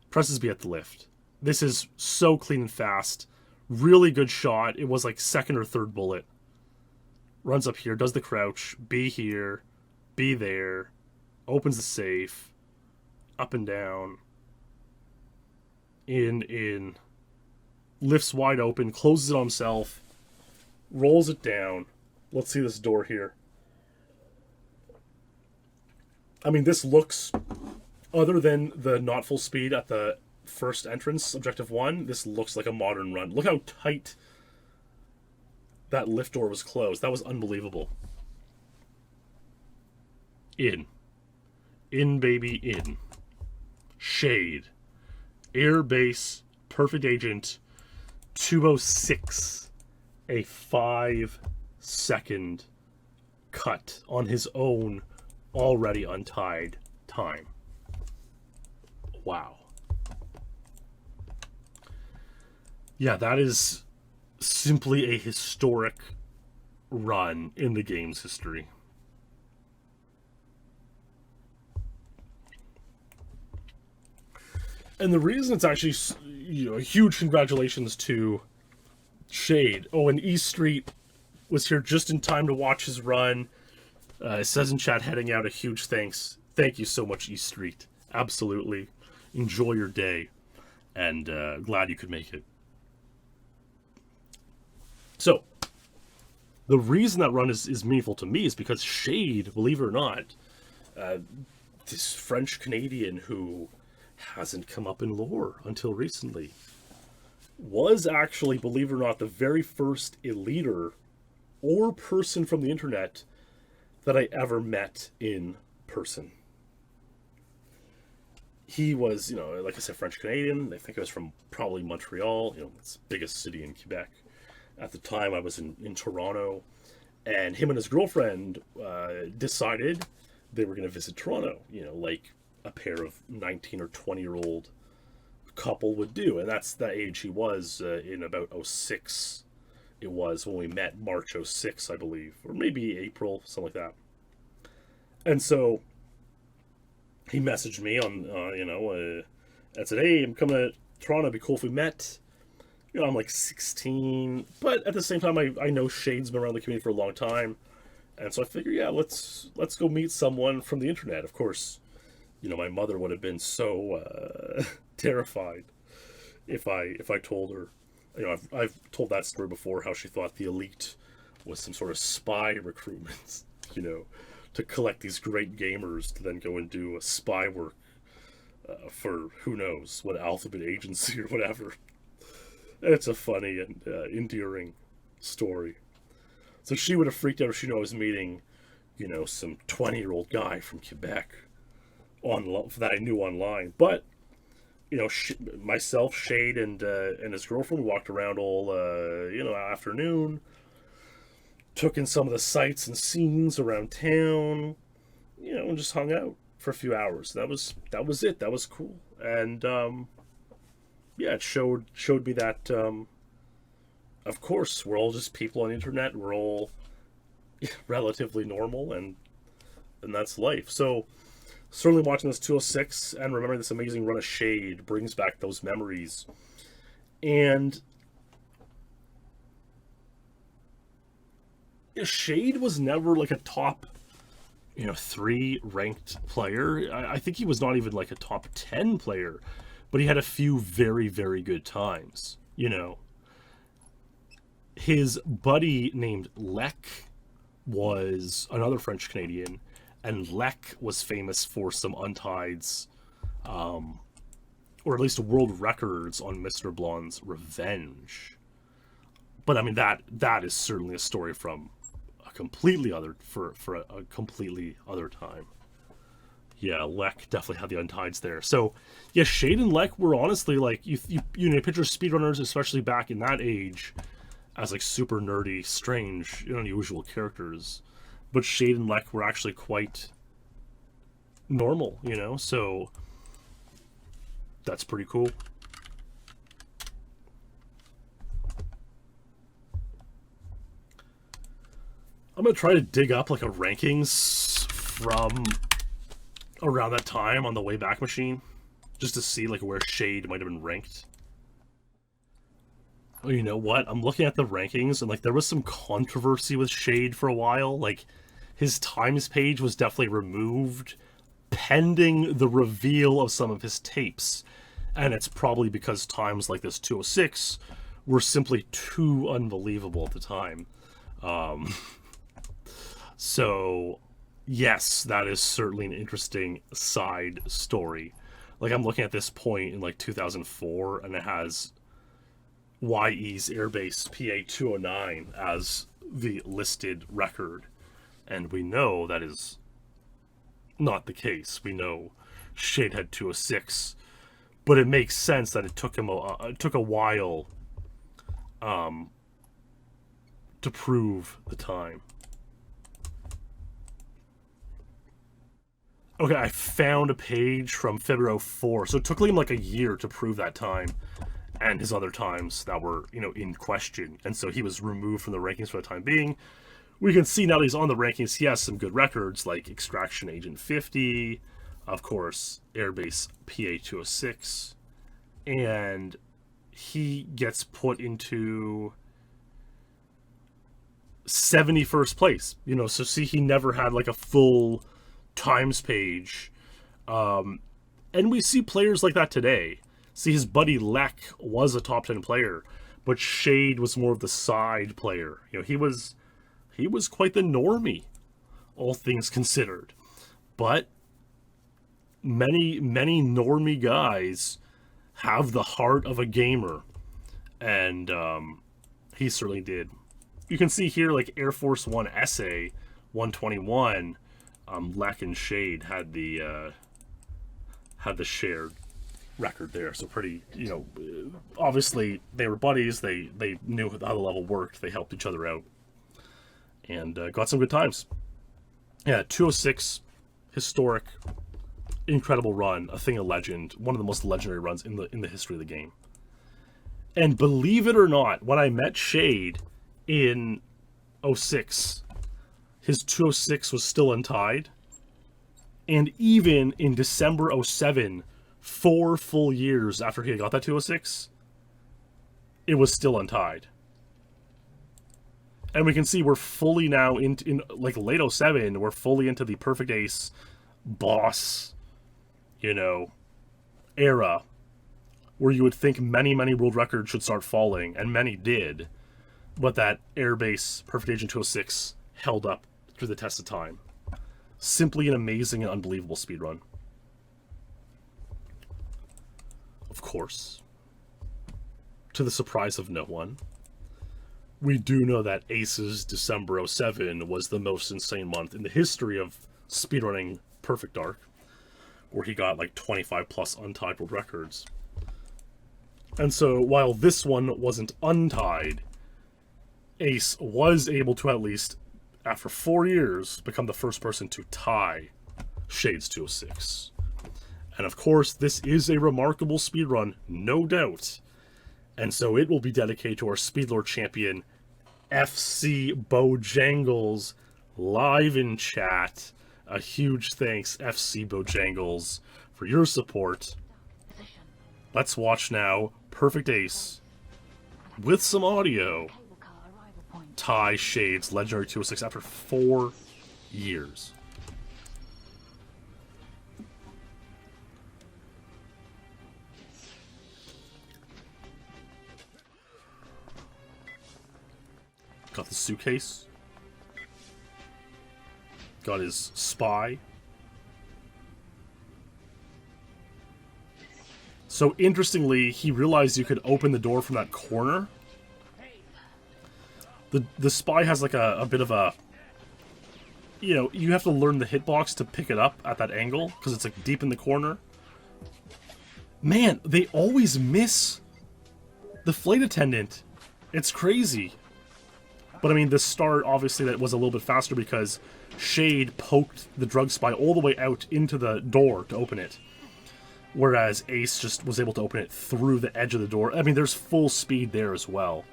Presses B at the lift. This is so clean and fast. Really good shot. It was like second or third bullet. Runs up here, does the crouch. B here. B there. Opens the safe. Up and down. In. Lifts wide open. Closes it on himself. Rolls it down. Let's see this door here. I mean, this looks, other than the not full speed at the first entrance, Objective 1, this looks like a modern run. Look how tight that lift door was closed. That was unbelievable. In. In, baby, in. Shade. Air base, perfect agent, 206. A 5-second cut on his own already untied time. Wow. Yeah, that is simply a historic run in the game's history. And the reason it's actually, a huge congratulations to Shade. Oh, and E Street was here just in time to watch his run. It says in chat, heading out, a huge thanks. Thank you so much, E Street. Absolutely. Enjoy your day. And glad you could make it. So, the reason that run is meaningful to me is because Shade, believe it or not, this French-Canadian who hasn't come up in lore until recently, was actually, believe it or not, the very first eliter or person from the internet that I ever met in person. He was, like I said, French-Canadian. I think I was from probably Montreal, it's the biggest city in Quebec. At the time, I was in Toronto. And him and his girlfriend decided they were going to visit Toronto, like a pair of 19 or 20-year-old couple would do. And that's the age he was in about 06. It was when we met, March 06, I believe. Or maybe April, something like that. And so he messaged me on, and said, hey, I'm coming to Toronto. It'd be cool if we met. I'm like 16. But at the same time, I know Shade's been around the community for a long time. And so I figured, yeah, let's go meet someone from the internet. Of course, my mother would have been so terrified if I told her. I've told that story before, how she thought the elite was some sort of spy recruitment, to collect these great gamers to then go and do a spy work for who knows what alphabet agency or whatever. And it's a funny and endearing story. So she would have freaked out if she knew I was meeting, some 20-year-old guy from Quebec that I knew online. But, myself, Shade, and his girlfriend walked around all, afternoon. Took in some of the sights and scenes around town, and just hung out for a few hours. That was it. That was cool. And, it showed me that, of course, we're all just people on the internet. We're all relatively normal, and that's life. So, certainly watching this 206 and remembering this amazing run of Shade brings back those memories. And Shade was never like a top, 3 ranked player. I think he was not even like a top 10 player, but he had a few very, very good times, His buddy named Lek was another French Canadian, and Lek was famous for some untieds, or at least world records on Mr. Blonde's Revenge. But I mean, that is certainly a story from a completely other a completely other time. Yeah, Lek definitely had the untieds there. So yeah, Shade and Lek were honestly like you picture speedrunners, especially back in that age, as like super nerdy, strange, unusual characters. But Shade and Lek were actually quite normal, so that's pretty cool. I'm going to try to dig up like a rankings from around that time on the Wayback Machine, just to see like where Shade might have been ranked. Oh, you know what? I'm looking at the rankings, and like there was some controversy with Shade for a while. Like his times page was definitely removed pending the reveal of some of his tapes. And it's probably because times like this 206 were simply too unbelievable at the time. So, yes, that is certainly an interesting side story. Like, I'm looking at this point in, like, 2004, and it has YE's Airbase PA-209 as the listed record. And we know that is not the case. We know Shade had 206. But it makes sense that it took him it took a while to prove the time. Okay, I found a page from February 4, so it took him like a year to prove that time and his other times that were, you know, in question. And so he was removed from the rankings for the time being. We can see now that he's on the rankings, he has some good records like Extraction Agent 50, of course, Airbase PA-206, and he gets put into 71st place. You know, so see, he never had like a full times page. And we see players like that today. See, his buddy Lek was a top 10 player, but Shade was more of the side player. You know, he was quite the normie, all things considered. But many normie guys have the heart of a gamer, and he certainly did. You can see here, like Air Force One SA 121, Lek and Shade had the shared record there. So pretty, you know, obviously they were buddies. They knew how the level worked. They helped each other out, and got some good times. Yeah, 206, historic, incredible run, a thing of legend, one of the most legendary runs in the history of the game. And believe it or not, when I met Shade in 06, his 206 was still untied. And even in December 07, 4 full years after he had got that 206, it was still untied. And we can see we're fully now in like late 07, we're fully into the Perfect Ace boss, you know, era, where you would think many world records should start falling, and many did, but that Airbase Perfect Agent 206 held up through the test of time. Simply an amazing and unbelievable speedrun. Of course, to the surprise of no one, we do know that Ace's December 07 was the most insane month in the history of speedrunning Perfect Dark, where he got like 25 plus untied world records. And so while this one wasn't untied, Ace was able to, at least after 4 years, become the first person to tie Shade's 206. And of course, this is a remarkable speedrun, no doubt. And so it will be dedicated to our SpeedLore champion, FC Bojangles, live in chat. A huge thanks, FC Bojangles, for your support. Let's watch now Perfect Ace, with some audio, tie Shade's legendary 206 after 4 years. Got the suitcase. Got his spy. So interestingly, he realized you could open the door from that corner. The spy has like a bit of a, you know, you have to learn the hitbox to pick it up at that angle, because it's like deep in the corner. Man, they always miss the flight attendant. It's crazy. But I mean, the start, obviously, that was a little bit faster because Shade poked the drug spy all the way out into the door to open it. Whereas Ace just was able to open it through the edge of the door. I mean, there's full speed there as well.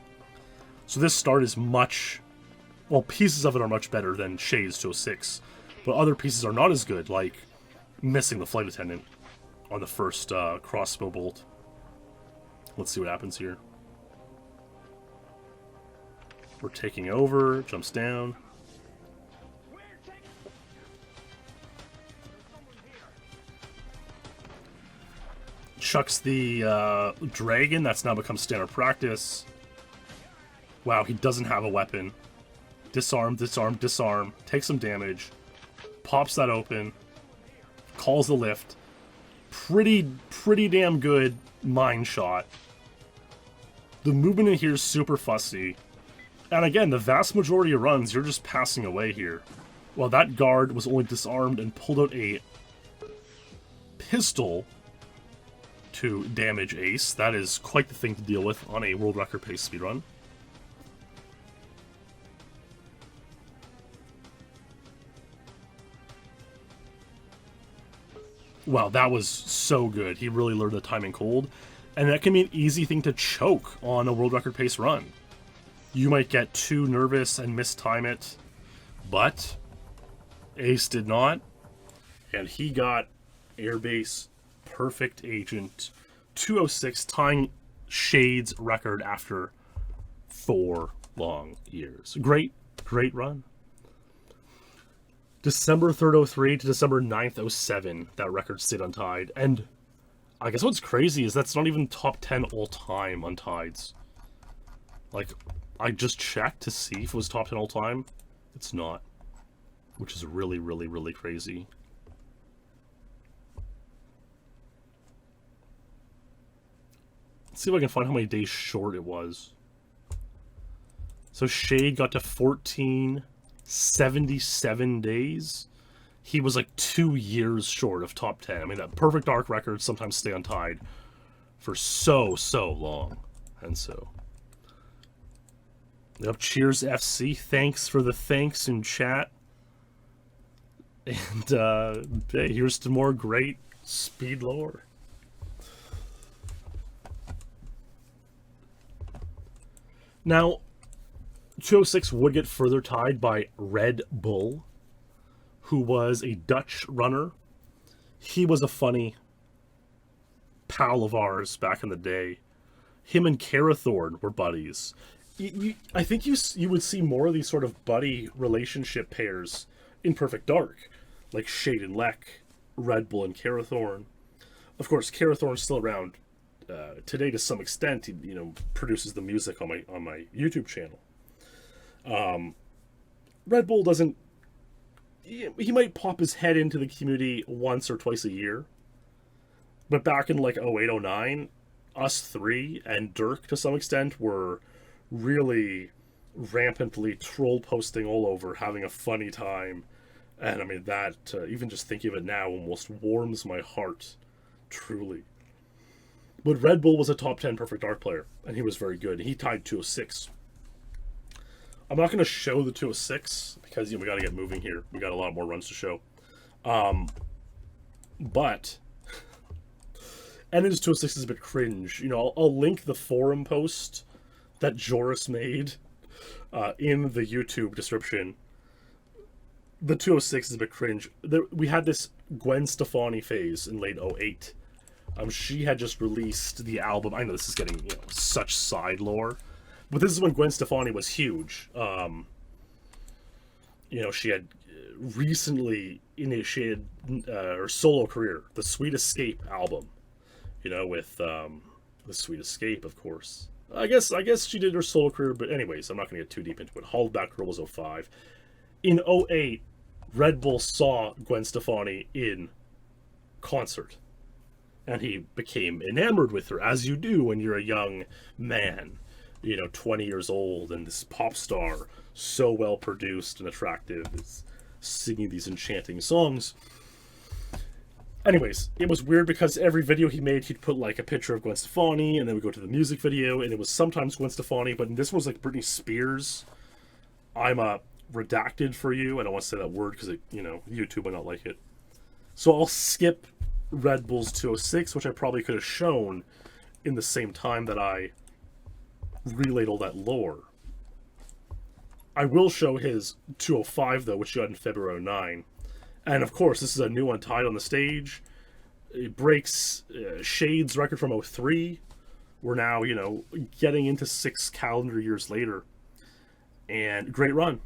So this start is much... well, pieces of it are much better than Shade's 206. But other pieces are not as good, like missing the flight attendant on the first crossbow bolt. Let's see what happens here. We're taking over, jumps down. Chucks the dragon, that's now become standard practice. Wow, he doesn't have a weapon. Disarm, disarm, disarm. Takes some damage. Pops that open. Calls the lift. Pretty damn good mine shot. The movement in here is super fussy. And again, the vast majority of runs, you're just passing away here. Well, that guard was only disarmed and pulled out a pistol to damage Ace. That is quite the thing to deal with on a world record pace speedrun. Wow, that was so good. He really learned the timing cold. And that can be an easy thing to choke on a world record pace run. You might get too nervous and mistime it, but Ace did not. And he got Airbase Perfect Agent 206, tying Shade's record after 4 long years. Great run. December 3rd, 03 to December 9th, 07, that record stayed untied. And I guess what's crazy is that's not even top 10 all-time untieds. Like, I just checked to see if it was top 10 all-time. It's not. Which is really crazy. Let's see if I can find how many days short it was. So Shade got to 1477 days. He was like 2 years short of top 10. I mean, that Perfect Dark records sometimes stay untied for so long. And so... Yep, cheers FC. Thanks for the thanks in chat. And hey, here's to more great speed lore. Now, 206 would get further tied by Red Bull, who was a Dutch runner. He was a funny pal of ours back in the day. Him and Carathorn were buddies. I think you would see more of these sort of buddy relationship pairs in Perfect Dark, like Shade and Lek, Red Bull and Carathorn. Of course, Carathorn's still around today to some extent. He, produces the music on my YouTube channel. Red Bull doesn't. He might pop his head into the community once or twice a year, but back in like 08, 09, us three and Dirk to some extent were really rampantly troll posting all over, having a funny time. And I mean, that, even just thinking of it now, almost warms my heart, truly. But Red Bull was a top 10 Perfect Dark player, and he was very good. He tied 206. I'm not going to show the 206, because we got to get moving here. We got a lot more runs to show. But... And his 206 is a bit cringe. I'll link the forum post that Joris made in the YouTube description. The 206 is a bit cringe. We had this Gwen Stefani phase in late 08. She had just released the album. I know this is getting such side lore, but this is when Gwen Stefani was huge. She had recently initiated her solo career, the Sweet Escape album. With the Sweet Escape, of course. I guess she did her solo career, but anyways, I'm not going to get too deep into it. Hold Back Girl was 05. In 08, Red Bull saw Gwen Stefani in concert, and he became enamored with her, as you do when you're a young man, 20 years old, and this pop star, so well produced and attractive, is singing these enchanting songs. Anyways, it was weird because every video he made, he'd put like a picture of Gwen Stefani, and then we go to the music video, and it was sometimes Gwen Stefani, but this was like Britney Spears. I'm redacted for you. I don't want to say that word because YouTube might not like it. So I'll skip Red Bull's 206, which I probably could have shown in the same time that I relayed all that lore. I will show his 205 though, which you got in February 09. And of course, this is a new Untied on the stage. It breaks Shade's record from '03. We're now, getting into 6 calendar years later. And great run.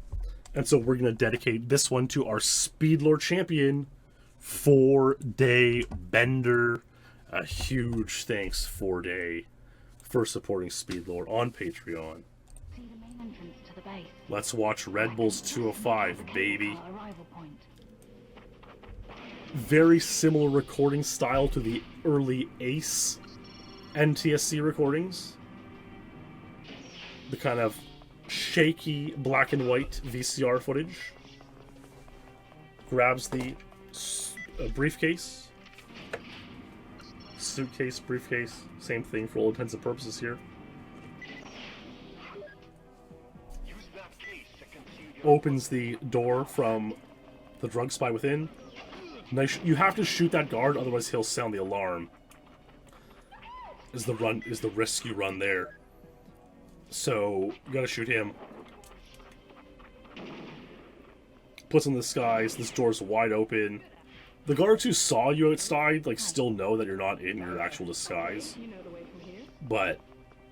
And so we're going to dedicate this one to our SpeedLore champion, 4-Day Bender. A huge thanks, 4-Day, for supporting SpeedLore on Patreon.
See the main entrance to the base.
Let's watch Red Bull's 205, baby.
Our arrival point.
Very similar recording style to the early Ace NTSC recordings. The kind of shaky black and white VCR footage. Grabs the briefcase. Suitcase, briefcase, same thing for all intents and purposes here. Opens the door from the drug spy within. Nice. You have to shoot that guard, otherwise he'll sound the alarm. Is the risk you run there. So you gotta shoot him. Puts in the disguise. This door's wide open. The guards who saw you outside, still know that you're not in your actual disguise. But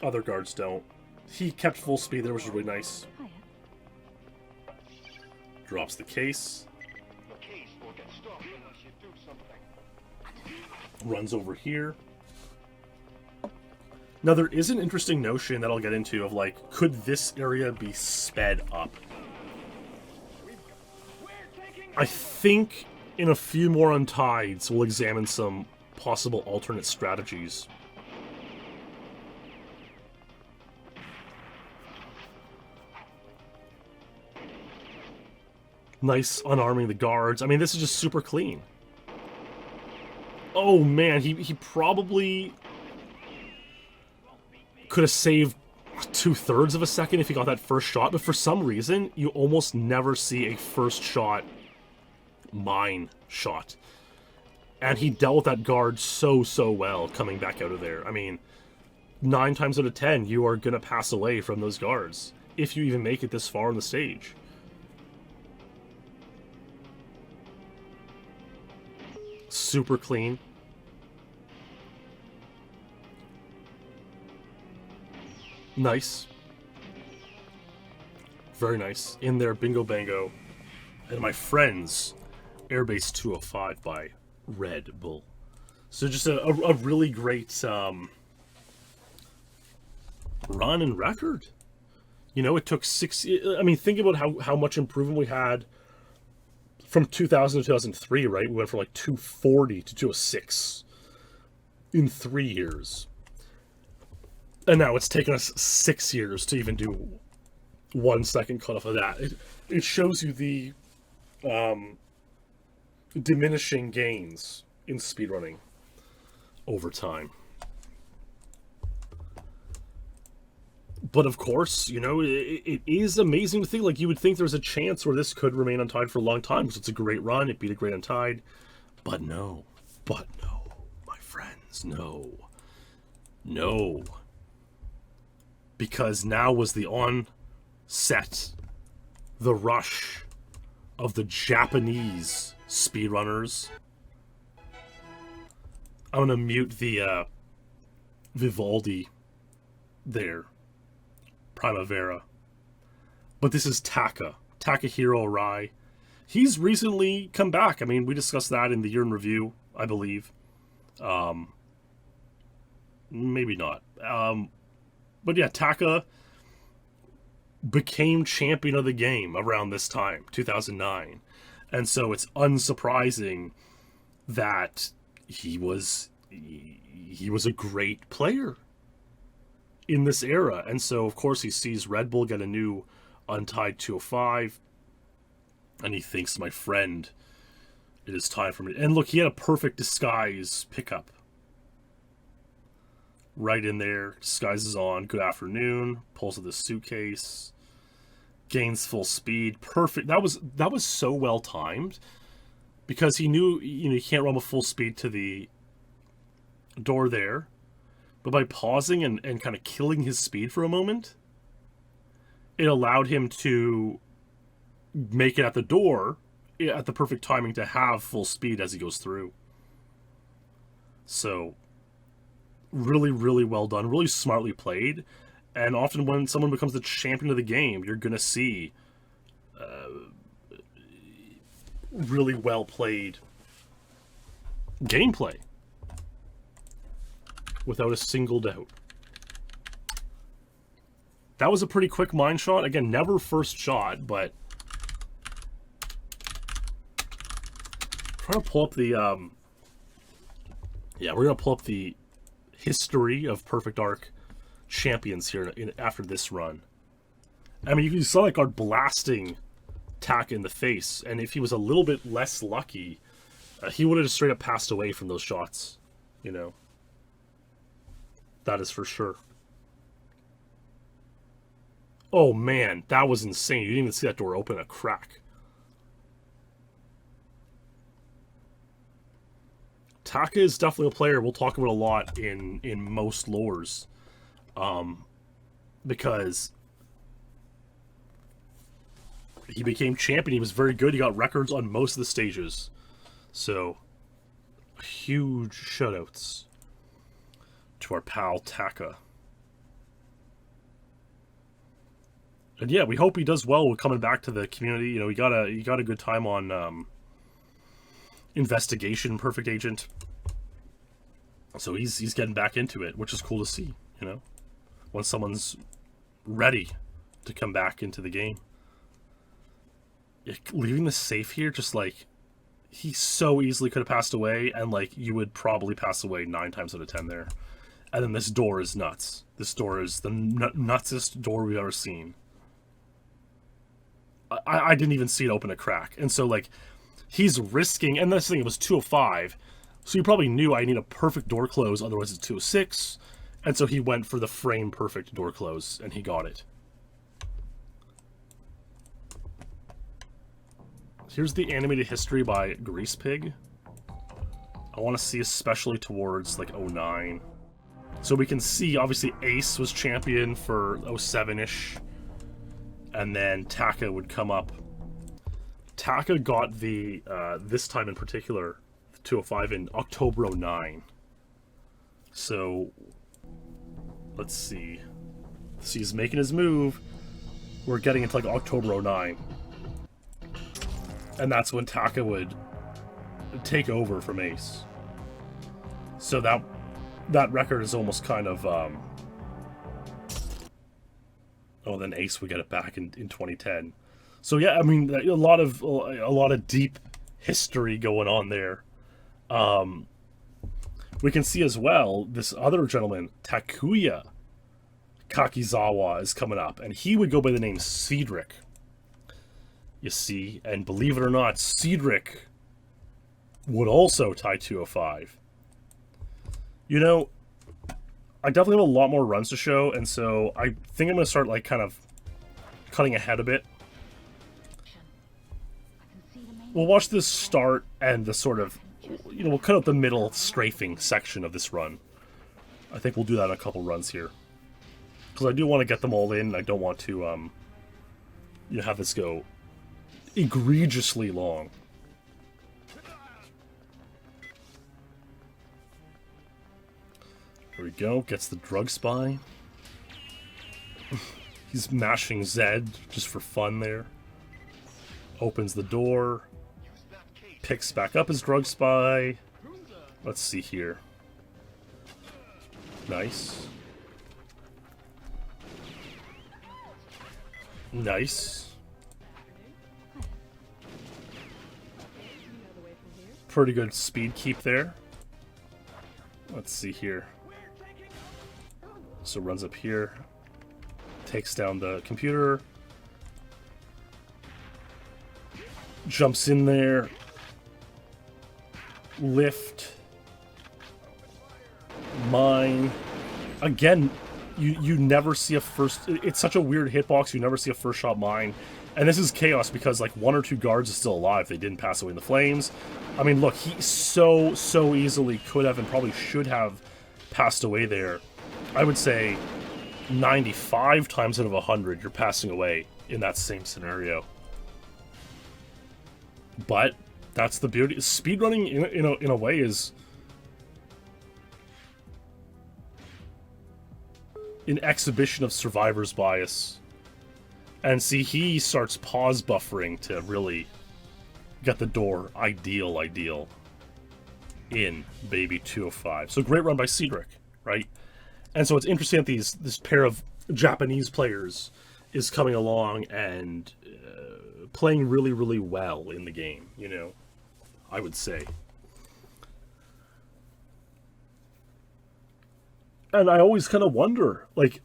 other guards don't. He kept full speed there, which is really nice.
Hiya.
Drops the case.
The case will get stopped unless you do something.
Runs over here. Now, there is an interesting notion that I'll get into of, could this area be sped up? I think in a few more Untieds, we'll examine some possible alternate strategies. Nice unarming the guards. I mean, this is just super clean. Oh, man, he probably could have saved 2/3 of a second if he got that first shot, but for some reason, you almost never see a first shot mine shot. And he dealt with that guard so well coming back out of there. I mean, 9 times out of 10, you are going to pass away from those guards, if you even make it this far on the stage. Super clean. Nice. Very nice. In there, bingo bango. And my friends, Airbase 205 by Red Bull. So just a really great run and record. It took 6... I mean, think about how much improvement we had from 2000 to 2003, right? We went from 240 to 206 in 3 years. And now it's taken us 6 years to even do 1 second cutoff of that. It shows you the diminishing gains in speedrunning over time. But of course, it is amazing to think, you would think there's a chance where this could remain untied for a long time, because it's a great run, it beat a great untied. But no, my friends, no. Because now was the onset, the rush of the Japanese speedrunners. I'm gonna mute the Vivaldi there. Primavera. But this is Takahiro Arai. He's recently come back. I mean, we discussed that in the year in review, I believe. Maybe not. But yeah, Taka became champion of the game around this time, 2009. And so it's unsurprising that he was a great player in this era. And so, of course, he sees Red Bull get a new Untied 205, and he thinks, my friend, it is time for me. And look, he had a perfect disguise pickup. Right in there, disguise is on, good afternoon, pulls out the suitcase, gains full speed, perfect. That was so well timed, because he knew, you can't run with full speed to the door there, but by pausing and kind of killing his speed for a moment, it allowed him to make it at the door at the perfect timing to have full speed as he goes through. So, really, really well done. Really smartly played. And often when someone becomes the champion of the game, you're going to see really well played gameplay. Without a single doubt. That was a pretty quick mine shot. Again, never first shot, but... trying to pull up the... yeah, we're going to pull up the history of Perfect Dark champions here after this run. I mean, you saw that guard blasting Taka in the face, and if he was a little bit less lucky, he would have just straight up passed away from those shots, you know. That is for sure. Oh man, that was insane. You didn't even see that door open a crack. Taka is definitely a player we'll talk about a lot in most lores. Because he became champion. He was very good. He got records on most of the stages. So, huge shoutouts to our pal Taka. And yeah, we hope he does well with coming back to the community. You know, he got a good time on Investigation, Perfect Agent. So he's getting back into it, which is cool to see, you know, when someone's ready to come back into the game. Leaving the safe here, just like, he so easily could have passed away, and like, you would probably pass away 9 times out of 10 there. And then this door is nuts. This door is the nutsest door we've ever seen. I didn't even see it open a crack. And so, like, he's risking... And this thing, it was 205. So he probably knew I need a perfect door close, otherwise it's 206. And so he went for the frame-perfect door close, and he got it. Here's the animated history by Grease Pig. I want to see especially towards, like, 09. So we can see, obviously, Ace was champion for 07-ish. And then Taka would come up. Taka got the, this time in particular, 205 in October 09. So, let's see. So he's making his move. We're getting into like October 09. And that's when Taka would take over from Ace. So that record is almost kind of, oh, then Ace would get it back in 2010. So yeah, I mean, a lot of deep history going on there. We can see as well this other gentleman, Takuya Kakizawa, is coming up, and he would go by the name Cedric. You see, and believe it or not, Cedric would also tie 205. You know, I definitely have a lot more runs to show, and so I think I'm going to start, like, kind of cutting ahead a bit. We'll watch this start and the sort of, you know, we'll cut out the middle strafing section of this run. I think we'll do that in a couple runs here. Because I do want to get them all in. I don't want to, you know, have this go egregiously long. There we go. Gets the drug spy. He's mashing Zed just for fun there. Opens the door. Picks back up his drug spy. Let's see here. Nice. Nice. Pretty good speed keep there. Let's see here. So runs up here. Takes down the computer. Jumps in there. Lift. Mine. Again, you never see a first... It's such a weird hitbox, you never see a first shot mine. And this is chaos because, like, 1 or 2 guards are still alive. They didn't pass away in the flames. I mean, look, he so easily could have and probably should have passed away there. I would say 95 times out of 100 you're passing away in that same scenario. But that's the beauty. Speedrunning, in a way, is an exhibition of survivor's bias. And see, he starts pause buffering to really get the door ideal in baby 205. So great run by Cedric, right? And so it's interesting that this pair of Japanese players is coming along and playing really, really well in the game, I would say. And I always kind of wonder, like,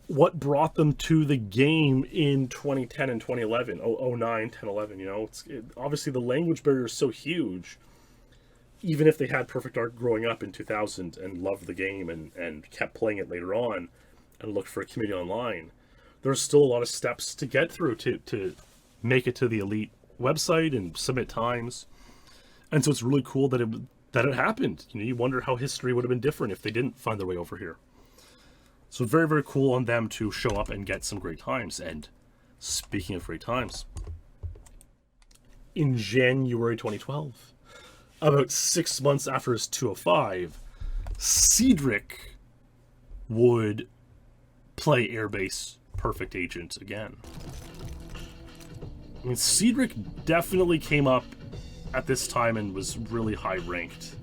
what brought them to the game in 2010 and 2011, 09, 10, 11, obviously the language barrier is so huge. Even if they had Perfect Dark growing up in 2000 and loved the game and kept playing it later on and looked for a community online, there's still a lot of steps to get through to make it to the Elite website and submit times. And so it's really cool that it happened. You wonder how history would have been different if they didn't find their way over here. So very, very cool on them to show up and get some great times. And speaking of great times, in January 2012, about 6 months after his 205, Cedric would play Airbase Perfect Agent again. I mean, Cedric definitely came up at this time and was really high ranked.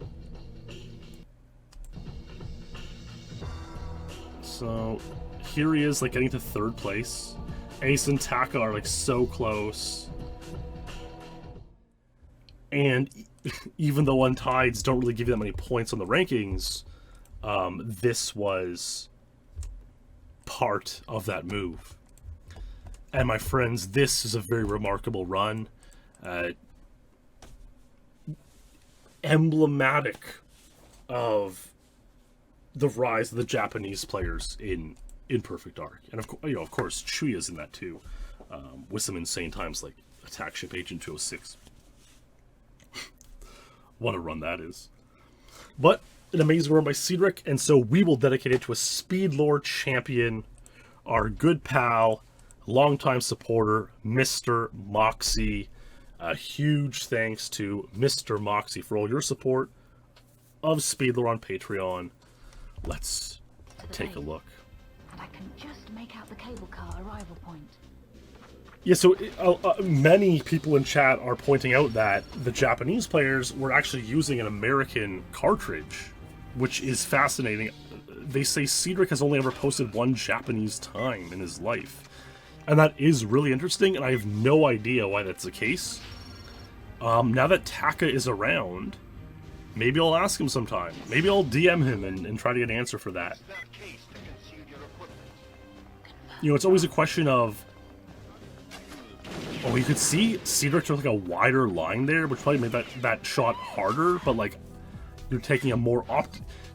So here he is, like, getting to 3rd place. Ace and Taka are, like, so close. And even though Untieds don't really give you that many points on the rankings, this was part of that move. And my friends, this is a very remarkable run. Emblematic of the rise of the Japanese players in Perfect Dark. And of course, Chuya's in that too, with some insane times like Attack Ship Agent 206. What a run that is. But an amazing run by Cedric, and so we will dedicate it to a SpeedLore champion, our good pal, longtime supporter, Mr. Moxie. A huge thanks to Mr. Moxie for all your support of SpeedLore on Patreon. Let's take a look.
And I can just make out the cable car arrival point.
Yeah, so many people in chat are pointing out that the Japanese players were actually using an American cartridge, which is fascinating. They say Cedric has only ever posted 1 Japanese time in his life. And that is really interesting, and I have no idea why that's the case. Now that Taka is around, maybe I'll ask him sometime. Maybe I'll DM him and try to get an answer for that. It's always a question of... Oh, you could see Cedric took like a wider line there, which probably made that shot harder, but like, you're taking a more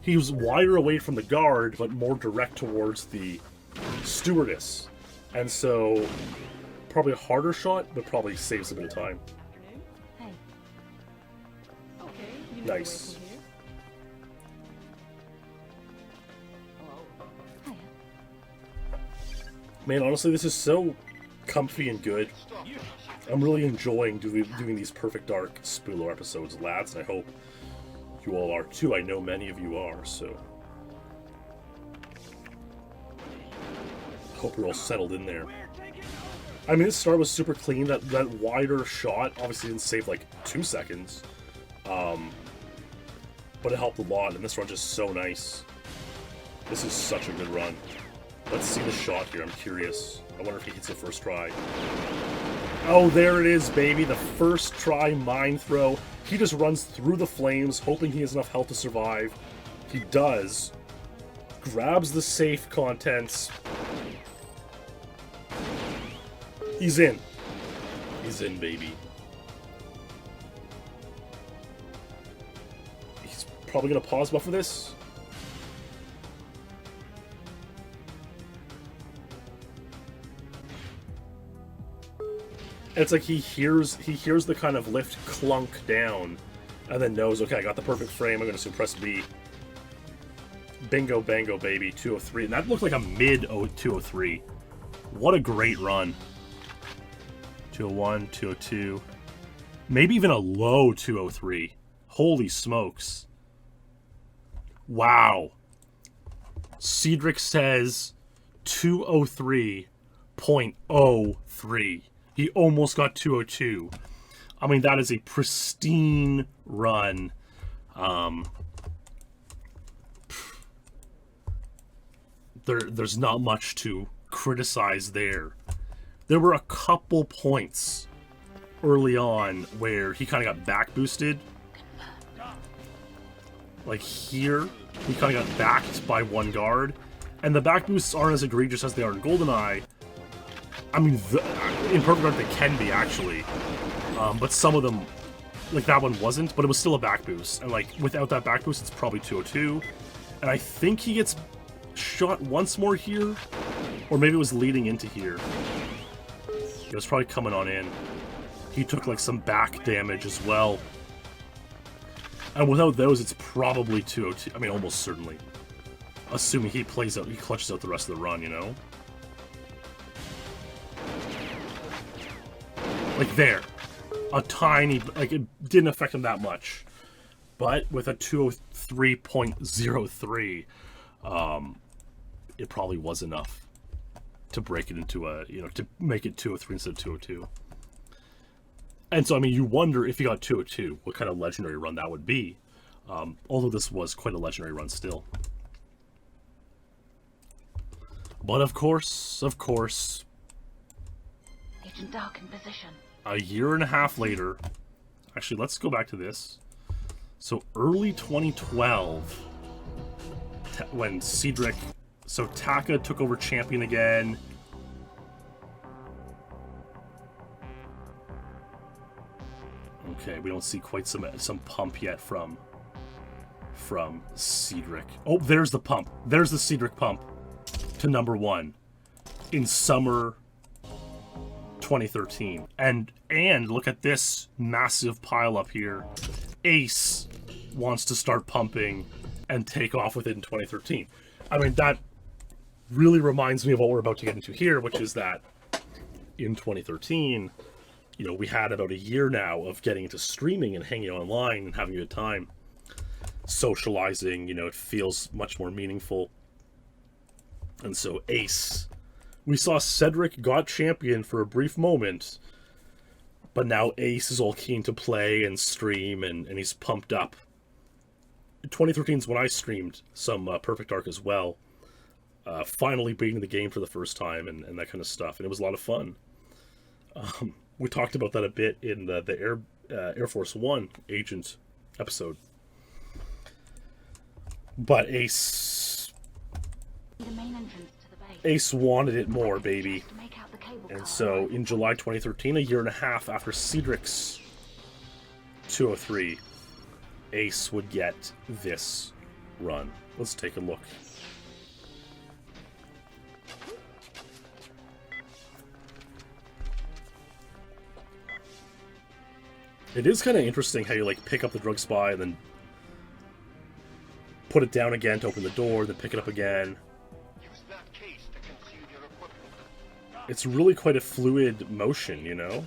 he was wider away from the guard, but more direct towards the stewardess. And so, probably a harder shot, but probably saves a bit of time.
Hey.
Nice.
Hiya.
Man, honestly, this is so comfy and good. I'm really enjoying doing these Perfect Dark SpeedLore episodes, lads, and I hope you all are too. I know many of you are, so hope you're all settled in there. I mean, this start was super clean. That wider shot obviously didn't save like 2 seconds, but it helped a lot, and this run just so nice. This is such a good run. Let's see the shot here. I'm curious. I wonder if he hits the first try. Oh, there it is, baby. The first try mine throw. He just runs through the flames, hoping he has enough health to survive. He does. Grabs the safe contents. He's in. He's in, baby. He's probably going to pause buffer this. And it's like he hears the kind of lift clunk down, and then knows, okay, I got the perfect frame, I'm going to suppress B. Bingo, bango, baby, 203. And that looked like a mid 203. What a great run. 201, 202. Maybe even a low 203. Holy smokes. Wow. Cedric says 203.03. He almost got 202. I mean, that is a pristine run. There's not much to criticize there. There were a couple points early on where he kind of got back boosted. Like here, he kind of got backed by one guard. And the back boosts aren't as egregious as they are in GoldenEye. I mean, in Perfect Dark they can be, actually. But some of them, like that one wasn't, but it was still a back boost. And like, without that back boost, it's probably 202. And I think he gets shot once more here. Or maybe it was leading into here. It was probably coming on in. He took like some back damage as well. And without those, it's probably 202. I mean, almost certainly. Assuming he plays out, he clutches out the rest of the run, you know? Like there. A tiny, like it didn't affect him that much. But with a 203.03, it probably was enough to break it into a, you know, to make it 203 instead of 202. And so, I mean, you wonder if he got 202, what kind of legendary run that would be. Although this was quite a legendary run still. But of course,
Agent Dark in position.
a year and a half later, actually, let's go back to this. So early 2012, when Cedric, so Taka took over champion again. Okay, we don't see quite some pump yet from Cedric. Oh, there's the pump. There's the Cedric pump to #1 in summer 2013. And look at this massive pile up here. Ace wants to start pumping and take off with it in 2013. I mean, that really reminds me of what we're about to get into here, which is that in 2013, you know, we had about a year now of getting into streaming and hanging online and having a good time. Socializing, you know, it feels much more meaningful. And so Ace, we saw Cedric got champion for a brief moment, but now Ace is all keen to play and stream, and he's pumped up. 2013 is when I streamed some Perfect Dark as well, finally beating the game for the first time and that kind of stuff, and it was a lot of fun. We talked about that a bit in the Air Force One agent episode. But Ace
The main entrance to the base.
Ace wanted it more, baby.
Just make out the cable
And
car.
so in July 2013, a year and a half after Cedric's 203, Ace would get this run. Let's take a look. It is kind of interesting how you like pick up the drug spy and then put it down again to open the door, then pick it up again.
Use that case to conceal your equipment.
It's really quite a fluid motion, you know?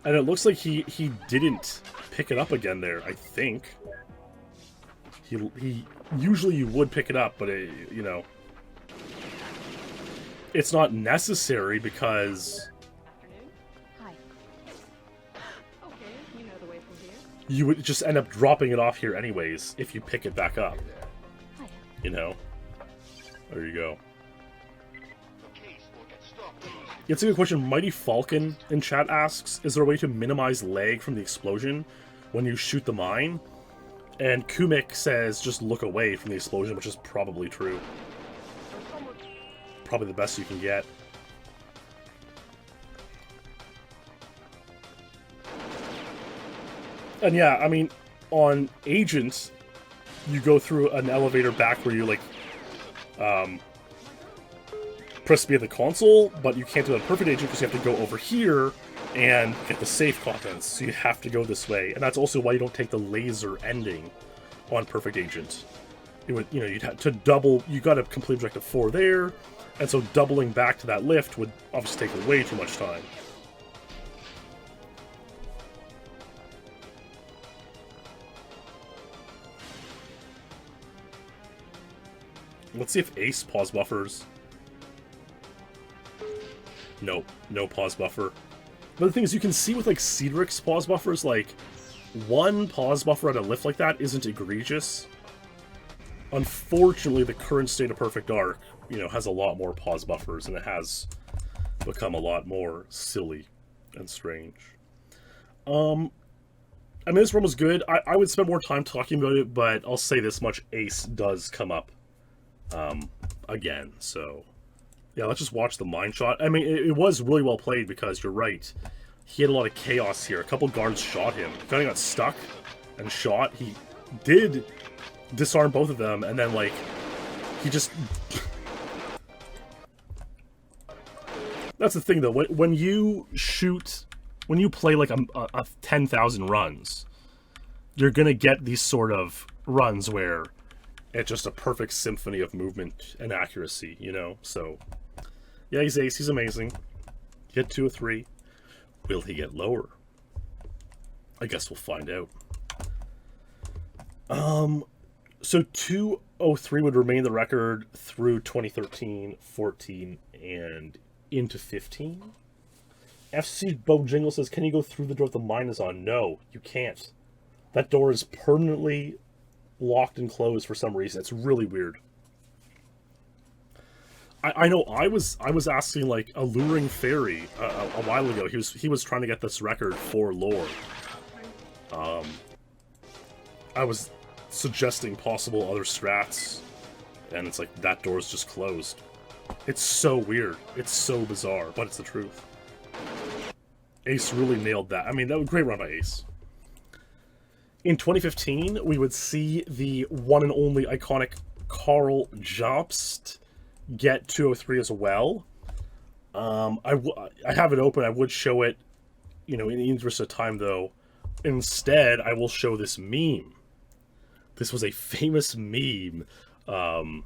And it looks like he didn't pick it up again there, I think. He usually you would pick it up, but you know, it's not necessary because
Hi.
Okay, you know the way from here.
you would just end up dropping it off here anyways if you pick it back up,
Hiya.
you know? There you go.
The case will get stopped.
It's a good question. Mighty Falcon in chat asks, is there a way to minimize lag from the explosion when you shoot the mine? And Kumik says, just look away from the explosion, which is probably true. Probably the best you can get. And yeah, I mean, on Agent, you go through an elevator back where you, like, press B at the console, but you can't do that on Perfect Agent because you have to go over here and get the safe contents, so you have to go this way. And that's also why you don't take the laser ending on Perfect Agent. It would, you know, you'd have to double, you gotta complete Objective 4 there, and so doubling back to that lift would obviously take way too much time. Let's see if Ace pause buffers. Nope, no pause buffer. But the thing is, you can see with like Cedric's pause buffers, like one pause buffer at a lift like that isn't egregious. Unfortunately, the current state of Perfect Dark, you know, has a lot more pause buffers, and it has become a lot more silly and strange. I mean, this run was good. I would spend more time talking about it, but I'll say this much: Ace does come up again. So, yeah, let's just watch the mine shot. I mean, it was really well played because you're right. He had a lot of chaos here. A couple guards shot him. He kind of got stuck and shot. He did disarm both of them, and then, like, he just... That's the thing, though. When you shoot... When you play, like, a 10,000 runs, you're gonna get these sort of runs where it's just a perfect symphony of movement and accuracy, you know? So, yeah, he's ace. He's amazing. He hit 2 or 3. Will he get lower? I guess we'll find out. So 203 would remain the record through 2013, 14, and into 15. FC Bojingle says, can you go through the door if the mine is on? No, you can't. That door is permanently locked and closed for some reason. It's really weird. I know I was asking, like, Alluring Fairy a while ago. He was trying to get this record for lore. I was suggesting possible other strats, and it's like, that door's just closed. It's so weird. It's so bizarre, but it's the truth. Ace really nailed that. I mean, that was a great run by Ace. In 2015, we would see the one and only iconic Carl Jobst get 203 as well. I have it open. I would show it, you know, in the interest of time, though. Instead, I will show this meme. This was a famous meme from...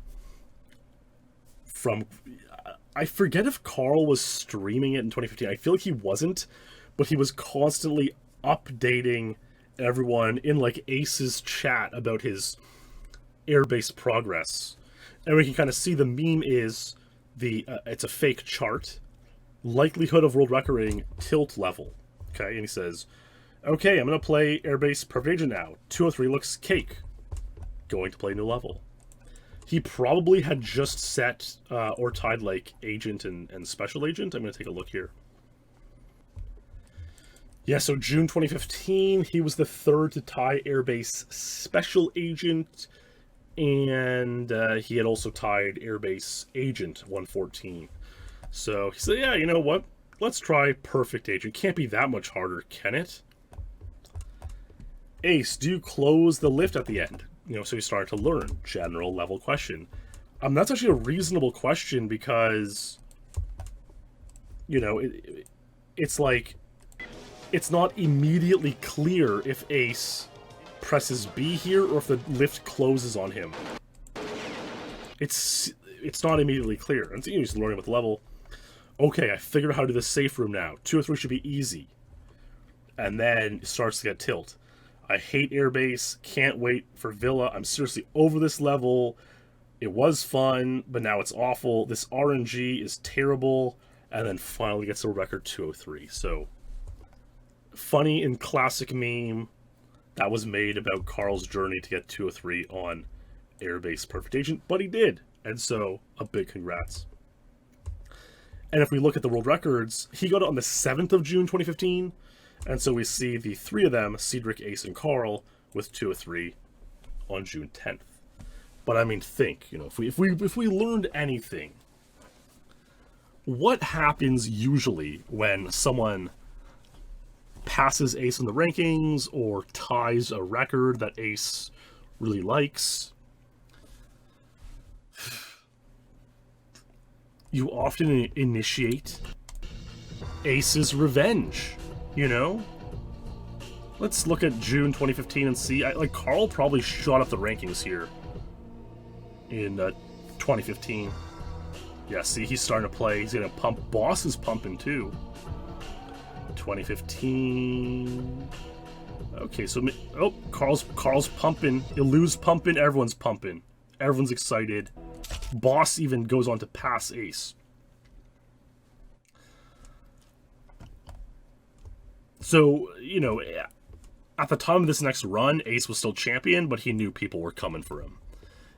I forget if Carl was streaming it in 2015. I feel like he wasn't, but he was constantly updating everyone in, like, Ace's chat about his airbase progress. And we can kind of see the meme is it's a fake chart. Likelihood of world recording, tilt level. Okay, and he says, okay, I'm going to play airbase perfect agent now. 203 looks cake. Going to play new level. He probably had just set or tied, like, agent and special agent. I'm going to take a look here. Yeah, so June 2015, he was the third to tie airbase special agent, and he had also tied airbase agent 114. So he said, yeah, you know what? Let's try perfect agent. Can't be that much harder, can it? Ace, do you close the lift at the end? You know, so he started to learn. General level question. That's actually a reasonable question because, you know, it's like, it's not immediately clear if Ace presses B here or if the lift closes on him. It's not immediately clear. And so he's learning about the level. Okay, I figured out how to do the safe room now. 2 or 3 should be easy. And then it starts to get tilt. I hate airbase, can't wait for Villa. I'm seriously over this level. It was fun, but now it's awful. This RNG is terrible. And then finally gets a record 203. So, funny and classic meme that was made about Carl's journey to get 203 on airbase perfect agent, but he did. And so, a big congrats. And if we look at the world records, he got it on the 7th of June 2015. And so we see the 3 of them, Cedric, Ace, and Carl, with 2 or 3 on June 10th. But I mean, think, you know, if we learned anything, what happens usually when someone passes Ace in the rankings or ties a record that Ace really likes? You often initiate Ace's revenge. You know? Let's look at June 2015 and see. Like, Carl probably shot up the rankings here in 2015. Yeah, see, he's starting to play. He's going to pump. Boss is pumping, too. 2015. Okay, so... Oh, Carl's pumping. Illu's pumping. Everyone's pumping. Everyone's excited. Boss even goes on to pass Ace. So, you know, at the time of this next run, Ace was still champion, but he knew people were coming for him.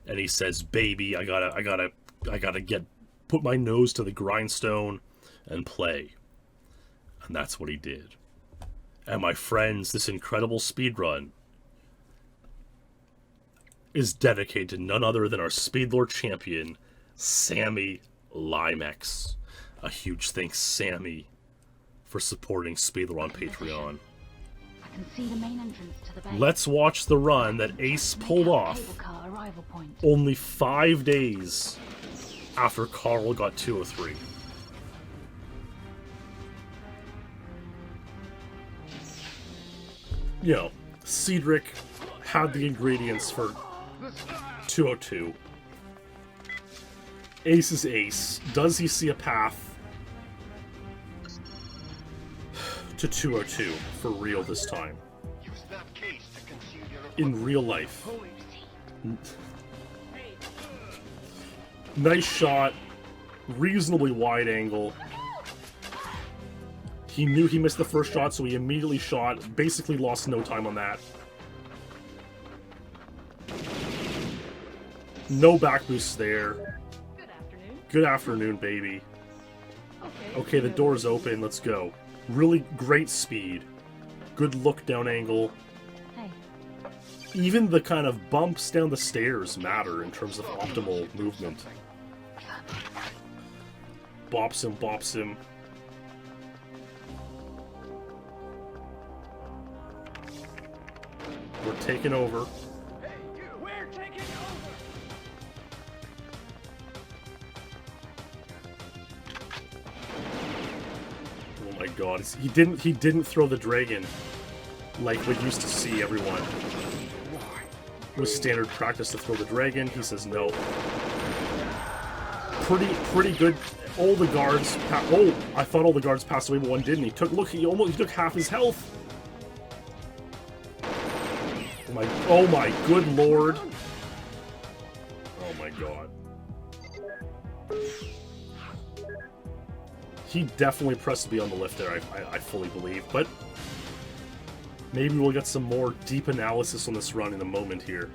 And he says, baby, I gotta put my nose to the grindstone and play. And that's what he did. And my friends, this incredible speedrun is dedicated to none other than our SpeedLore champion, Sammy Limex. A huge thanks, Sammy, for supporting SpeedLore on Patreon.
I can see the main entrance to the base.
Let's watch the run that Ace pulled off
Cable car arrival point.
only 5 days after Carl got 203. You know, Cedric had the ingredients for 202. Ace is Ace. Does he see a path to 202 for real this time?
Use that case to conceal your
In real life. Nice shot. Reasonably wide angle. He knew he missed the first shot, so he immediately shot. Basically lost no time on that. No back boost there.
Good afternoon.
Good afternoon, baby.
Okay.
Okay, the door's open. Let's go. Really great speed. Good look down angle.
Hey,
Even the kind of bumps down the stairs matter in terms of optimal movement. Bops him, bops him. We're taking over.
Hey, you! We're taking over!
Oh my god, he didn't throw the dragon like we used to see everyone. It was standard practice to throw the dragon. He says no. Pretty good. All the guards. Oh, I thought all the guards passed away, but one didn't. He took half his health. Oh my good lord. Oh my god. He definitely pressed B on the lift there, I fully believe, but maybe we'll get some more deep analysis on this run in a moment here.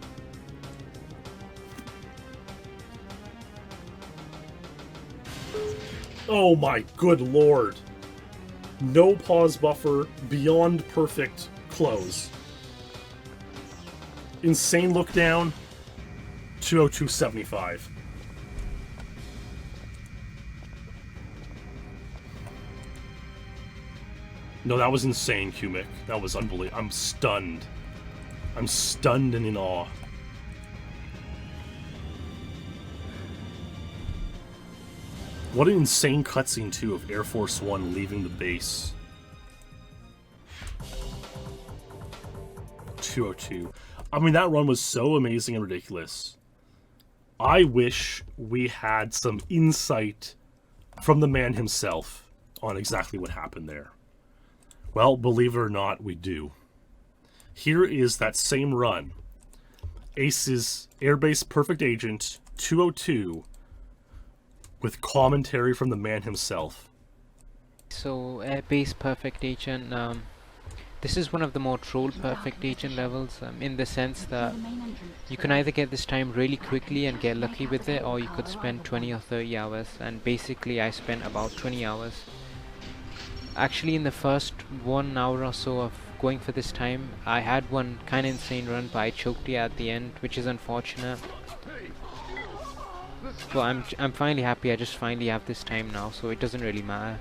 Oh my good lord. No pause buffer, beyond perfect close. Insane look down, 202.75. No, that was insane, Cumic. That was unbelievable. I'm stunned. I'm stunned and in awe. What an insane cutscene, too, of Air Force One leaving the base. 202. I mean, that run was so amazing and ridiculous. I wish we had some insight from the man himself on exactly what happened there. Well, believe it or not, we do. Here is that same run. Ace's Airbase Perfect Agent 202 with commentary from the man himself.
So, Airbase Perfect Agent, this is one of the more troll Perfect Agent levels, in the sense that you can either get this time really quickly and get lucky with it, or you could spend 20 or 30 hours, and basically I spent about 20 hours. Actually, in the first 1 hour or so of going for this time, I had one kind of insane run, but I choked it at the end, which is unfortunate. But I'm finally happy. I just finally have this time now, so it doesn't really matter.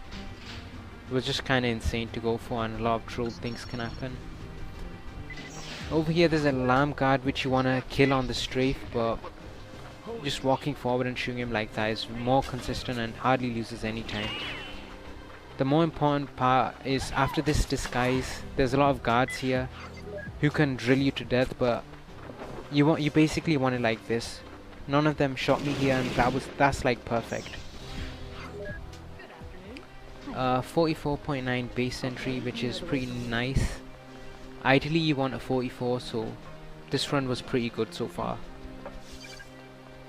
It was just kind of insane to go for, and a lot of troll things can happen. Over here there's an alarm guard which you want to kill on the strafe, but just walking forward and shooting him like that is more consistent and hardly loses any time. The more important part is after this disguise, there's a lot of guards here who can drill you to death, but you basically want it like this. None of them shot me here, and that's like perfect. 44.9 base entry, which is pretty nice. Ideally you want a 44, so this run was pretty good so far.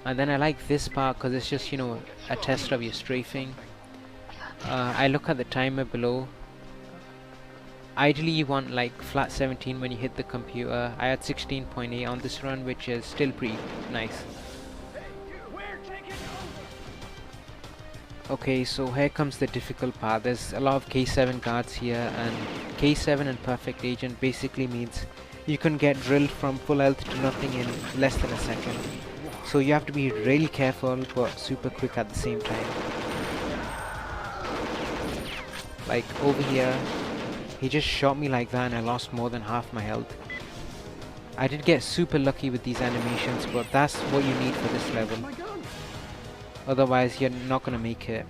And then I like this part because it's just, you know, a test of your strafing. I look at the timer below. Ideally you want like flat 17 when you hit the computer. I had 16.8 on this run, which is still pretty nice. Okay, so here comes the difficult part. There's a lot of K7 guards here, and K7 and Perfect Agent basically means you can get drilled from full health to nothing in less than a second. So you have to be really careful but super quick at the same time. Like over here, he just shot me like that and I lost more than half my health. I did get super lucky with these animations, but that's what you need for this level. Otherwise you're not gonna make it.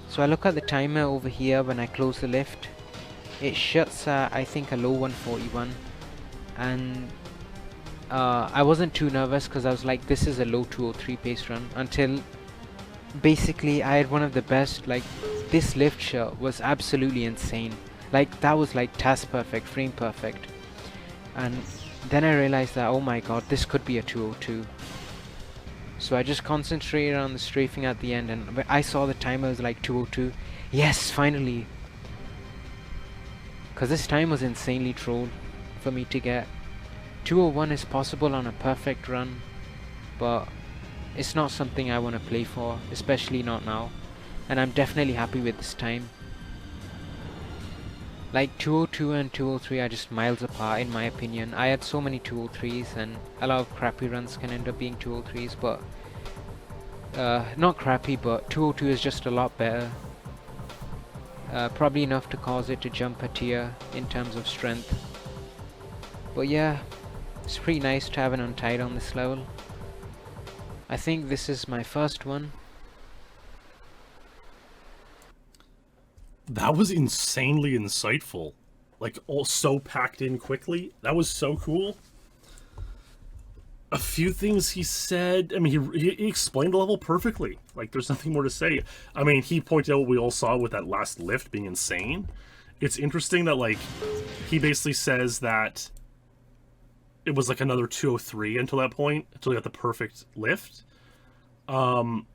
So I look at the timer over here when I close the lift. It shuts at I think a low 141, and I wasn't too nervous because I was like, this is a low 203 pace run, until basically I had one of the best, like this lift shot was absolutely insane. Like that was like task perfect, frame perfect. And then I realized that, oh my god, this could be a 202. So I just concentrated on the strafing at the end, and I saw the timer was like 202. Yes, finally! Because this time was insanely trolled for me to get. 201 is possible on a perfect run, but it's not something I want to play for, especially not now. And I'm definitely happy with this time. Like 202 and 203 are just miles apart in my opinion. I had so many 203s, and a lot of crappy runs can end up being 203s, but not crappy, but 202 is just a lot better. Probably enough to cause it to jump a tier in terms of strength. But yeah, it's pretty nice to have an Untied on this level. I think this is my first one.
That was insanely insightful. Like, all so packed in quickly. That was so cool. A few things he said, I mean, he explained the level perfectly. Like, there's nothing more to say. I mean, he pointed out what we all saw with that last lift being insane. It's interesting that, like, he basically says that it was like another 203 until that point, until he got the perfect lift. And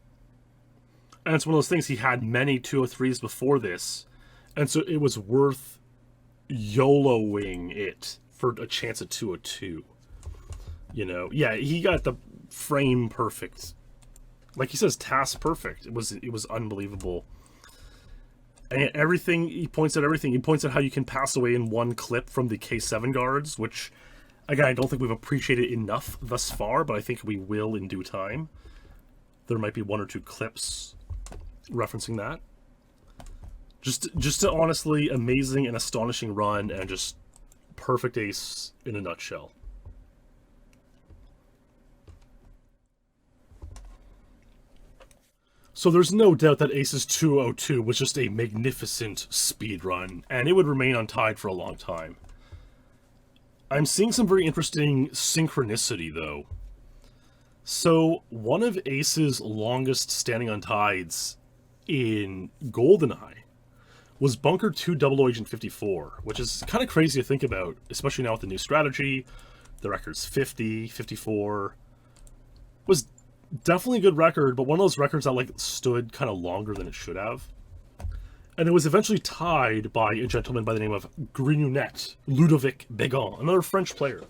it's one of those things, he had many 203s before this, and so it was worth YOLOing it for a chance at 202. You know, yeah, he got the frame perfect. Like he says, task perfect. It was unbelievable. And everything, he points at everything. He points at how you can pass away in one clip from the K7 guards, which, again, I don't think we've appreciated enough thus far, but I think we will in due time. There might be one or two clips referencing that. Just an honestly amazing and astonishing run, and just perfect ace in a nutshell. So there's no doubt that Ace's 202 was just a magnificent speed run, and it would remain untied for a long time. I'm seeing some very interesting synchronicity, though. So, one of Ace's longest standing untieds in GoldenEye was Bunker 2 Double Agent 54, which is kind of crazy to think about, especially now with the new strategy. The record's 50, 54. Was definitely a good record, but one of those records that like stood kind of longer than it should have. And it was eventually tied by a gentleman by the name of Granette, Ludovic Begon, another French player.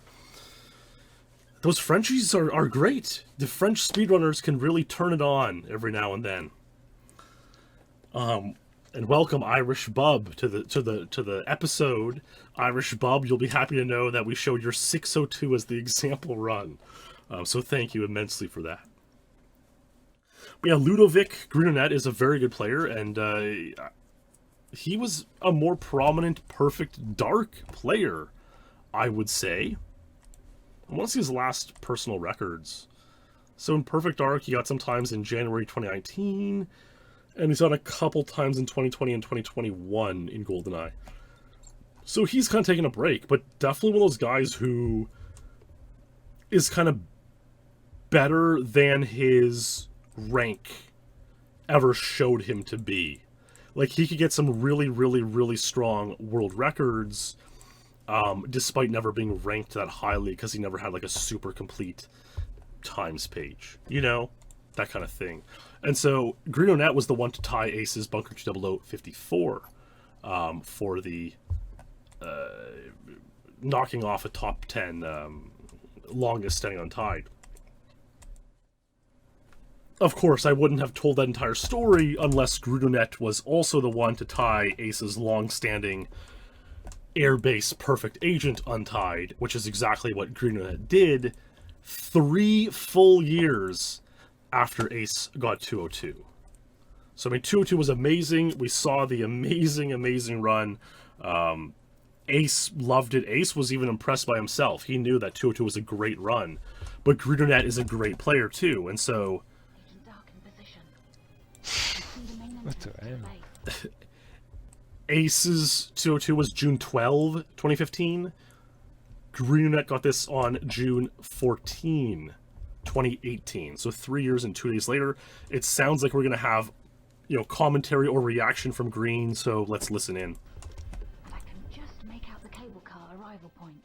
Those Frenchies are great. The French speedrunners can really turn it on every now and then. And welcome Irish Bub to the episode. Irish Bub, you'll be happy to know that we showed your 602 as the example run. So thank you immensely for that. But yeah, Ludovic Granette is a very good player, and he was a more prominent Perfect Dark player, I would say. I want to see his last personal records. So in Perfect Dark, he got some times in January 2019, and he's done a couple times in 2020 and 2021 in GoldenEye. So he's kind of taking a break, but definitely one of those guys who is kind of better than his rank ever showed him to be. Like, he could get some really, really, really strong world records, despite never being ranked that highly, because he never had like a super complete times page, you know, that kind of thing. And so Granette was the one to tie Ace's Bunker 20054 for the knocking off a top 10 longest standing untied. Of course, I wouldn't have told that entire story unless Granette was also the one to tie Ace's long-standing airbase perfect agent untied, which is exactly what Granette did 3 full years after Ace got 202. So I mean, 202 was amazing. We saw the amazing run. Ace loved it. Ace was even impressed by himself. He knew that 202 was a great run. But Granette is a great player too, and so
What the hell?
Ace's 202 was June 12, 2015. Granette got this on June 14, 2018. So 3 years and 2 days later. It sounds like we're going to have, you know, commentary or reaction from Green, so let's listen in.
I can just make out the cable car arrival point.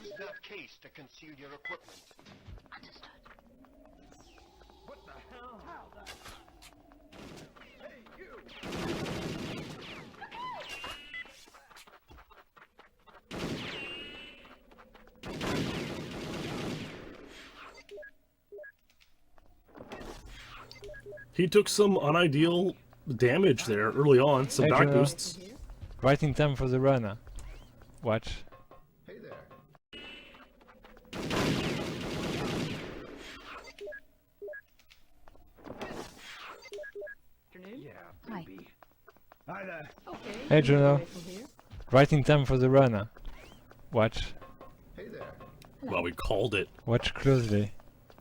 Use that case to conceal your equipment.
Understood.
What the hell? How the... Hey, you!
He took some unideal damage there early on, some
Hey,
back
Joe.
boosts.
Right in time for the run. Watch.
Hey there.
Afternoon.
Hi.
Hi there.
Okay.
Hey,
you know the
Juno.
way from here.
Right in time for the run. Watch.
Hey there.
Well, we called it.
Watch closely.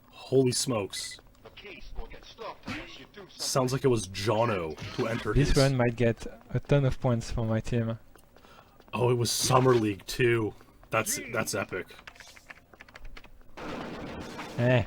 Holy smokes.
The case will get stopped unless you do something.
Sounds like it was Jono who entered
This
his...
run might get a ton of points for my team.
Oh, it was Summer League too. That's epic.
Eh.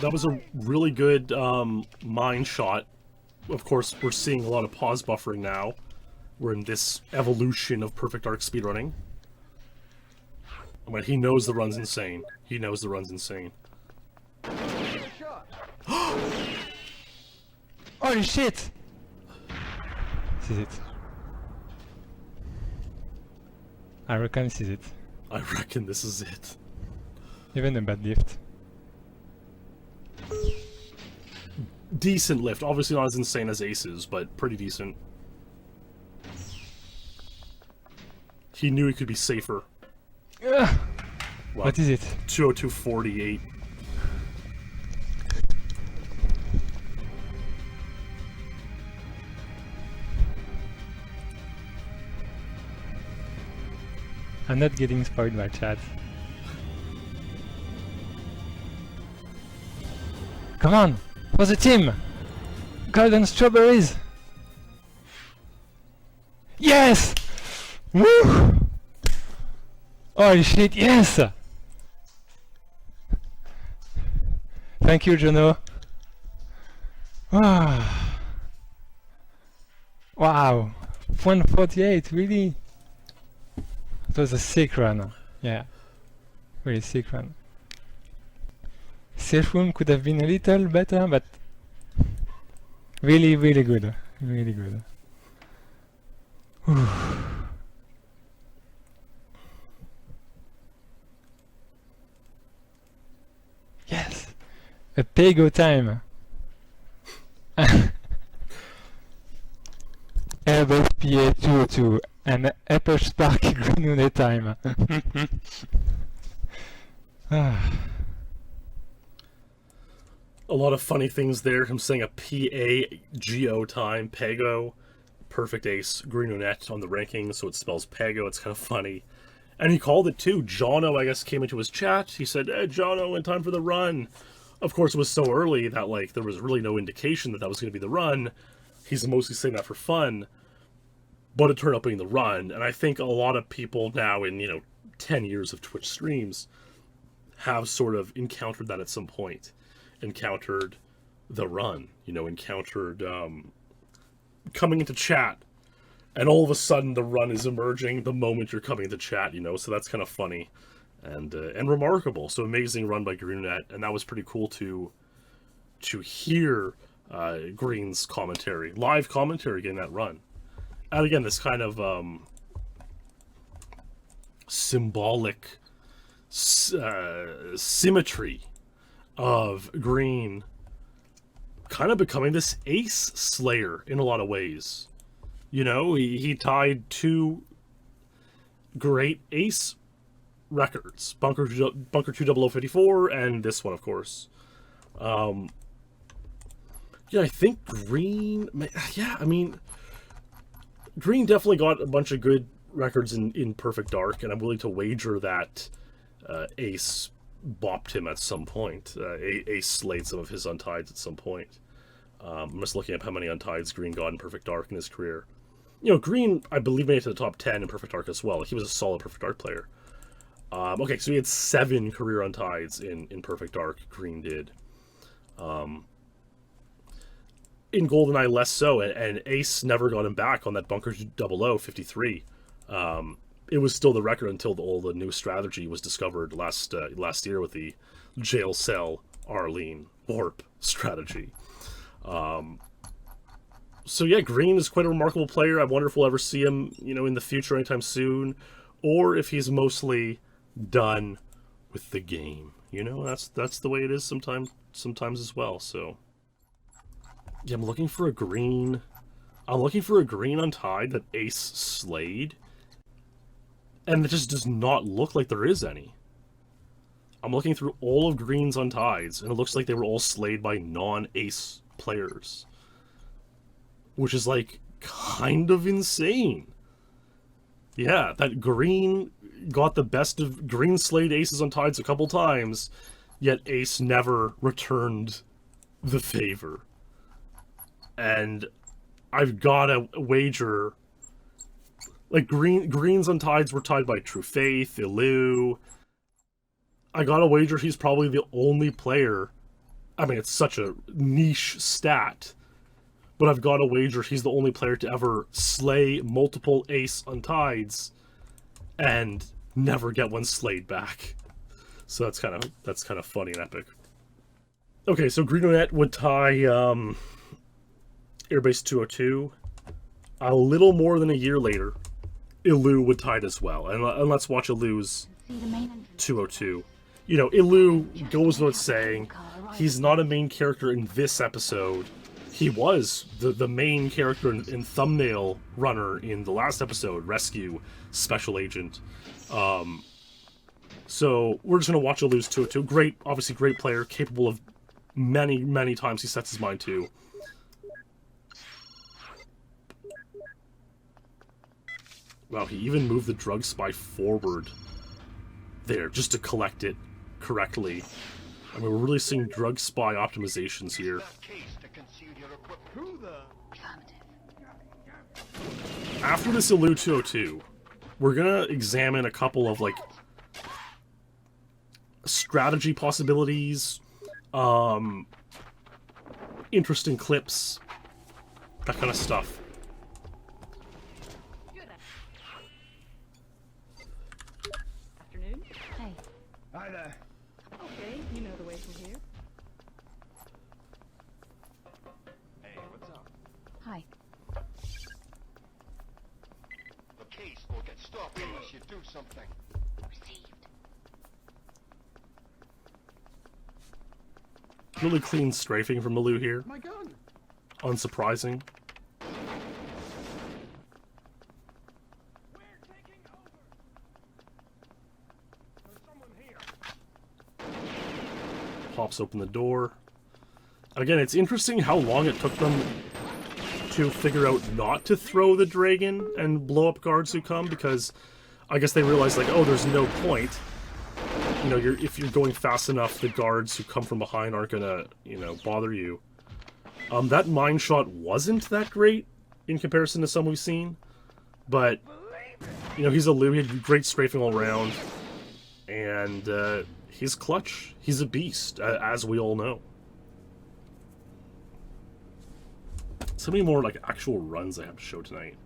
That was a really good mine shot. Of course, we're seeing a lot of pause buffering now. We're in this evolution of perfect arc speedrunning. I mean, he knows the run's insane. He knows the run's insane.
Holy shit! This is it. I reckon this is it.
I reckon this is it.
Even a bad lift.
Decent lift. Obviously not as insane as Ace's, but pretty decent. He knew he could be safer.
Ugh.
Wow.
What is it?
202.48.
I'm not getting spoiled by chat. Come on! For the team! Golden strawberries! Yes! Woo! Holy shit, yes! Thank you, Jono. Ah. Wow! 148, really? It was a sick run. Yeah. Really sick run. Safe room could have been a little better, but really, really good. Really good. Whew. Yes! A Pego time! Airbus PA 202 and Apple Spark Granule time. Ah.
A lot of funny things there. Him saying a PAGO time, Pago, perfect ace, Granette on the ranking, so it spells Pago. It's kind of funny. And he called it too. Jono, I guess, came into his chat. He said, "Hey, Jono, in time for the run." Of course, it was so early that, like, there was really no indication that that was going to be the run. He's mostly saying that for fun. But it turned out being the run. And I think a lot of people now in, 10 years of Twitch streams have sort of encountered that at some point. Encountered the run. Encountered coming into chat. And all of a sudden, the run is emerging the moment you're coming to chat, so that's kind of funny and remarkable. So amazing run by Granette, and that was pretty cool to hear Green's commentary, live commentary getting that run. And again, this kind of symbolic symmetry of Green kind of becoming this ace slayer in a lot of ways. He tied 2 great ace records, Bunker 20054 and this one, of course. I think Green, Green definitely got a bunch of good records in Perfect Dark, and I'm willing to wager that Ace bopped him at some point. Ace slayed some of his untieds at some point. I'm just looking up how many untieds Green got in Perfect Dark in his career. Green, I believe, made it to the top 10 in Perfect Dark as well. He was a solid Perfect Dark player. Okay, so he had 7 career untieds in Perfect Dark, Green did. In GoldenEye, less so, and Ace never got him back on that Bunker 0053. It was still the record until all the new strategy was discovered last year with the Jail Cell Arlene Warp strategy. So yeah, Green is quite a remarkable player. I wonder if we'll ever see him, in the future anytime soon, or if he's mostly done with the game. That's the way it is sometimes as well. So yeah, I'm looking for a Green untied that Ace slayed, and it just does not look like there is any. I'm looking through all of Green's untieds, and it looks like they were all slayed by non-Ace players. Which is, kind of insane. Yeah, that Green got the best of... Green slayed Aces on Tides a couple times, yet Ace never returned the favor. And I've got to wager... Green's on Tides were tied by True Faith, Illu. I gotta wager he's probably the only player... it's such a niche stat... But I've got to wager he's the only player to ever slay multiple Ace untieds and never get one slayed back. So that's kind of funny and epic. Okay, so Granette would tie Airbase 202. A little more than a year later, Illu would tie it as well. And let's watch Illu's 202. Illu goes without saying, he's not a main character in this episode. He was the main character in Thumbnail Runner in the last episode, Rescue Special Agent. So we're just going to watch Illu's 202. Obviously great player, capable of many times he sets his mind to. Wow, he even moved the drug spy forward there just to collect it correctly. We're really seeing drug spy optimizations here. After this Illu 202, we're gonna examine a couple of strategy possibilities, interesting clips, that kind of stuff.
Afternoon.
Hey,
Hi there.
Okay, you know the way from here.
Hey, what's up?
hi.
The case will get stopped unless you do something.
Received.
Really clean strafing from Illu here.
My gun.
Unsurprising. pops open the door. Again, it's interesting how long it took them to figure out not to throw the dragon and blow up guards who come, because I guess they realized, like, oh, there's no point. You know, if you're going fast enough, the guards who come from behind aren't gonna, you know, bother you. That mine shot wasn't that great in comparison to some we've seen, but, you know, he's a he had great strafing all around, and he's clutch. He's a beast, as we all know. So many more, like, actual runs I have to show tonight.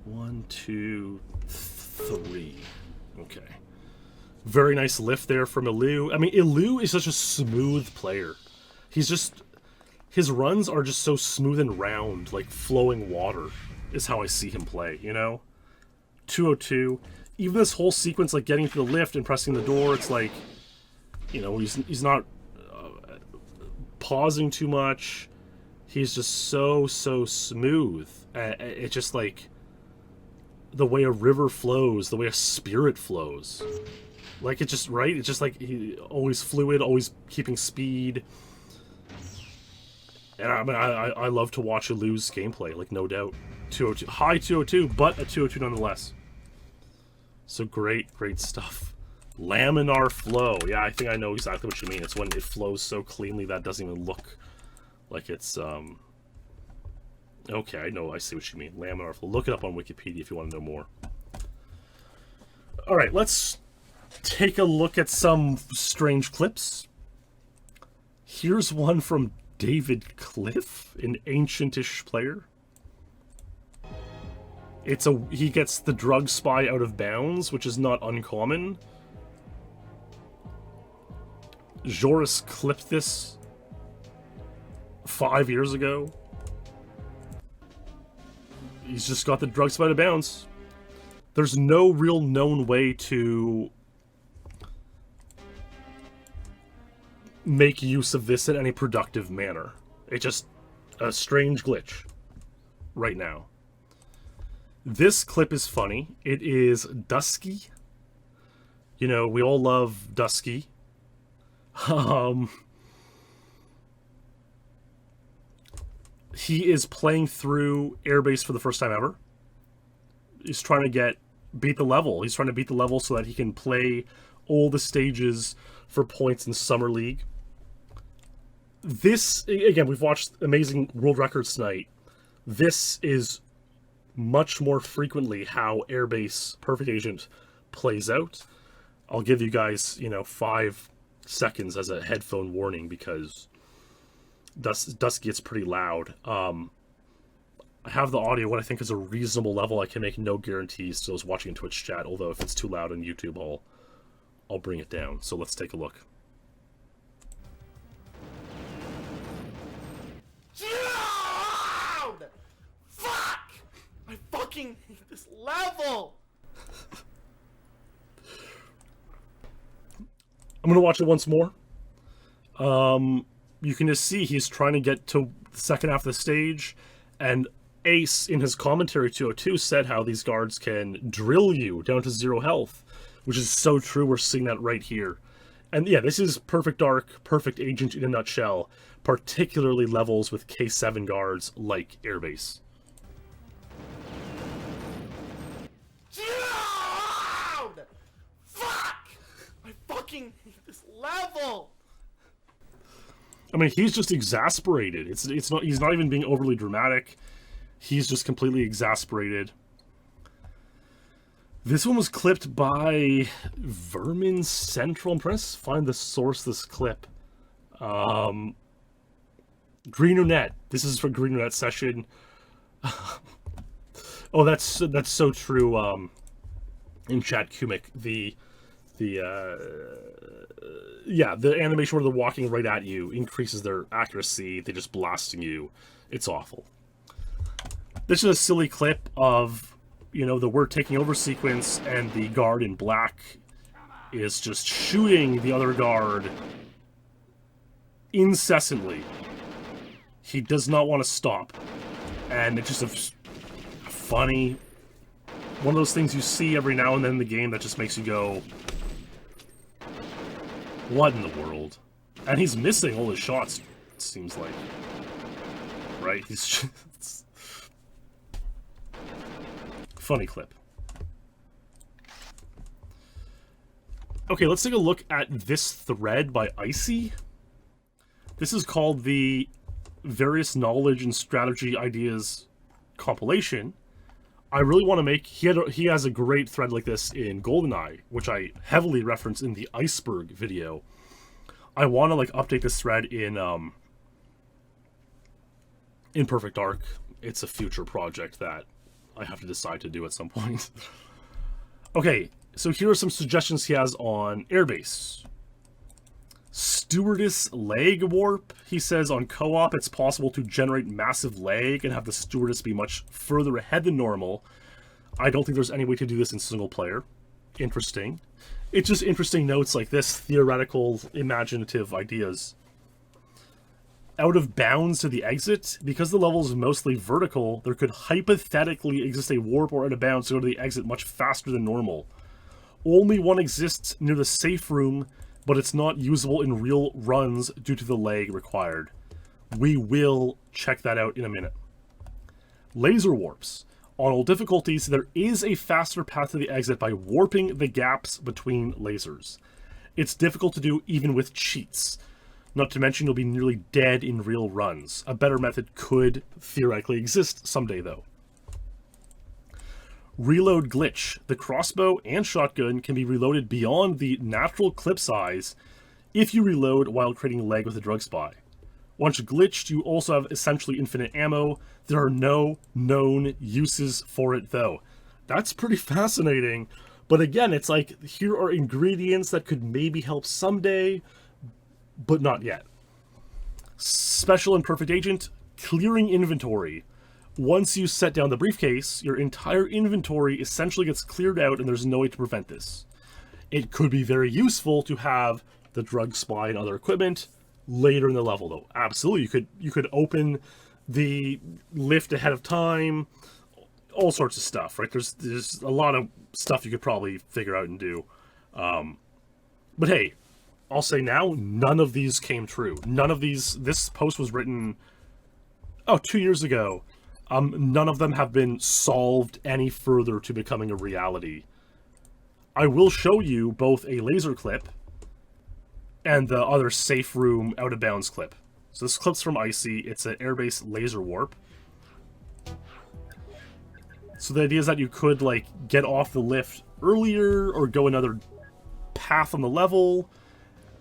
1, 2, 3. Okay. Very nice lift there from Illu. I mean, Illu is such a smooth player. He's just... His runs are just so smooth and round, like flowing water, is how I see him play, you know? 202. Even this whole sequence, like getting to the lift and pressing the door, it's like, you know, he's not pausing too much. He's just so smooth. It's just like the way a river flows, the way a spirit flows. Like, it's just, right? It's just like he always fluid, always keeping speed. And I mean, I love to watch Illu's gameplay, like, no doubt. 202. High 202, but a 202 nonetheless. So great stuff. Laminar flow. Yeah, I think I know exactly what you mean. It's when it flows so cleanly that doesn't even look like it's, okay, I see what you mean. Laminar flow. Look it up on Wikipedia if you want to know more. Alright, let's take a look at some strange clips. Here's one from David Cliff, an ancientish player. He gets the drug spy out of bounds, which is not uncommon. Joris clipped this 5 years ago. He's just got the drug spy out of bounds. There's no real known way to make use of this in any productive manner. It's just a strange glitch right now. This clip is funny. It is Dusky. You know, we all love Dusky. He is playing through Airbase for the first time ever. He's trying to beat the level. He's trying to beat the level so that he can play all the stages for points in Summer League. This, again, we've watched amazing world records tonight. This is much more frequently how Airbase Perfect Agent plays out. I'll give you guys, 5 seconds as a headphone warning because Dusky gets pretty loud. I have the audio what I think is a reasonable level. I can make no guarantees to those watching in Twitch chat, although if it's too loud on YouTube, I'll bring it down. So let's take a look.
Loud! Fuck! I fucking hate this level!
I'm gonna watch it once more. You can just see he's trying to get to the second half of the stage, and Ace, in his commentary 202, said how these guards can drill you down to 0 health, which is so true. We're seeing that right here. And yeah, this is Perfect Dark, Perfect Agent in a nutshell, particularly levels with K7 guards like Airbase.
Loud! Fuck! I fucking hate this level!
I mean, he's just exasperated. It's not. He's not even being overly dramatic. He's just completely exasperated. This one was clipped by Vermin Central. I'm trying to find the source of this clip. Granette. This is for Granette session. Oh, that's so true. In chat, Kumik, the animation where they're walking right at you increases their accuracy. They're just blasting you. It's awful. This is a silly clip of, the we're taking over sequence, and the guard in black is just shooting the other guard incessantly. He does not want to stop. And it's just a funny, one of those things you see every now and then in the game that just makes you go, what in the world? And he's missing all his shots, it seems like. Right? He's just... Funny clip. Okay, let's take a look at this thread by Icy. This is called the Various Knowledge and Strategy Ideas compilation. I really want to make... He has a great thread like this in GoldenEye, which I heavily reference in the Iceberg video. I want to, like, update this thread in Perfect Dark. It's a future project that I have to decide to do at some point. Okay, so here are some suggestions he has on Airbase. Stewardess lag warp. He says on co-op it's possible to generate massive lag and have the stewardess be much further ahead than normal. I don't think there's any way to do this in single player. Interesting. It's just interesting notes like this, theoretical, imaginative ideas. Out of bounds to the exit, because the level is mostly vertical, there could hypothetically exist a warp or out of bounds to go to the exit much faster than normal. Only one exists near the safe room, but it's not usable in real runs due to the lag required. We will check that out in a minute. Laser warps. On all difficulties, there is a faster path to the exit by warping the gaps between lasers. It's difficult to do even with cheats. Not to mention you'll be nearly dead in real runs. A better method could theoretically exist someday, though. Reload glitch. The crossbow and shotgun can be reloaded beyond the natural clip size if you reload while creating lag with a drug spy. Once glitched, you also have essentially infinite ammo. There are no known uses for it, though. That's pretty fascinating. But again, it's like, here are ingredients that could maybe help someday, but not yet. Special and Perfect Agent, clearing inventory. Once you set down the briefcase, your entire inventory essentially gets cleared out and there's no way to prevent this. It could be very useful to have the drug spy and other equipment later in the level, though. Absolutely, you could open the lift ahead of time, all sorts of stuff, right? There's a lot of stuff you could probably figure out and do. But hey, I'll say now, none of these came true. None of these... This post was written, 2 years ago. None of them have been solved any further to becoming a reality. I will show you both a laser clip and the other safe room out of bounds clip. So this clip's from Icy. It's an airbase laser warp. So the idea is that you could, like, get off the lift earlier or go another path on the level,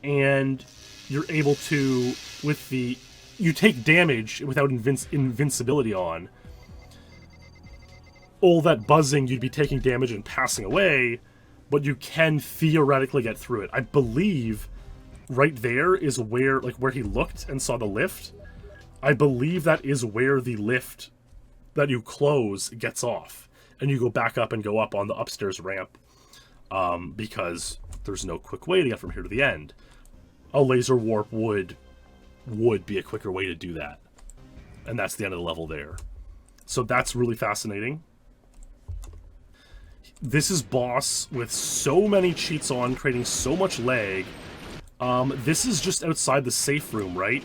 and you're able to, with the... You take damage without invincibility on. All that buzzing, you'd be taking damage and passing away, but you can theoretically get through it. I believe right there is where, like, where he looked and saw the lift. I believe that is where the lift that you close gets off, and you go back up and go up on the upstairs ramp, because there's no quick way to get from here to the end. A laser warp would be a quicker way to do that, and that's the end of the level there. So that's really fascinating. This is boss with so many cheats on, creating so much lag. This is just outside the safe room, right?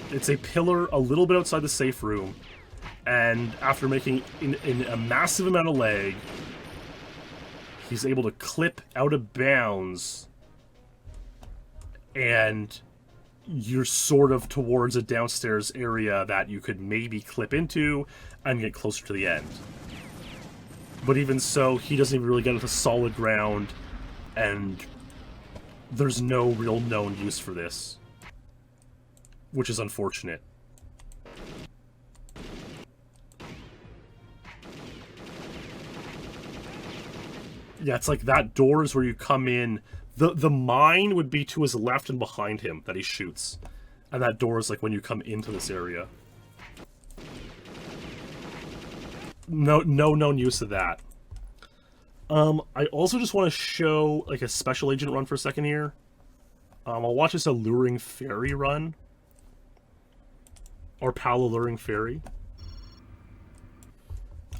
It's a pillar a little bit outside the safe room, and after making in a massive amount of lag, he's able to clip out of bounds, and you're sort of towards a downstairs area that you could maybe clip into and get closer to the end. But even so, he doesn't even really get into solid ground, and there's no real known use for this, which is unfortunate. Yeah, it's like that door is where you come in. The mine would be to his left and behind him that he shoots. And that door is like when you come into this area. No known use of that. I also just want to show like a special agent run for a second here. I'll watch this Alluring Fairy run. Or Pal Alluring Fairy.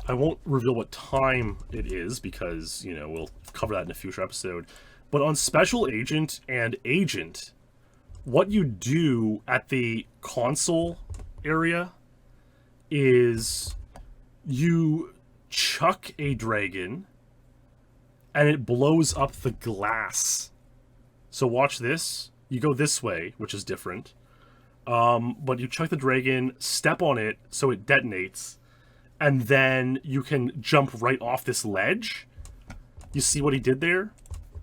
I won't reveal what time it is because, you know, we'll cover that in a future episode. But on Special Agent and Agent, what you do at the console area is you chuck a dragon and it blows up the glass. So watch this. You go this way, which is different. But you chuck the dragon, step on it so it detonates, and then you can jump right off this ledge. You see what he did there?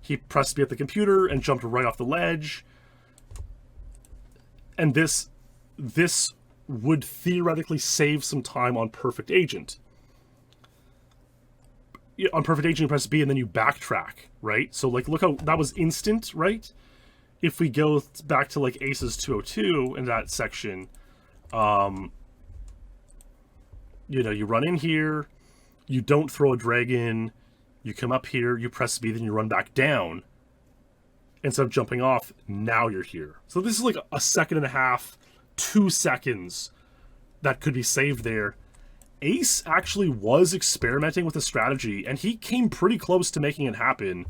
He pressed B at the computer and jumped right off the ledge. And this would theoretically save some time on Perfect Agent. On Perfect Agent, you press B and then you backtrack, right? So, like, look how that was instant, right? If we go back to, like, Ace's 202 in that section, you know, you run in here, you don't throw a dragon, you come up here, you press B, then you run back down. Instead of jumping off, now you're here. So this is like a second and a half, 2 seconds that could be saved there. Ace actually was experimenting with a strategy, and he came pretty close to making it happen.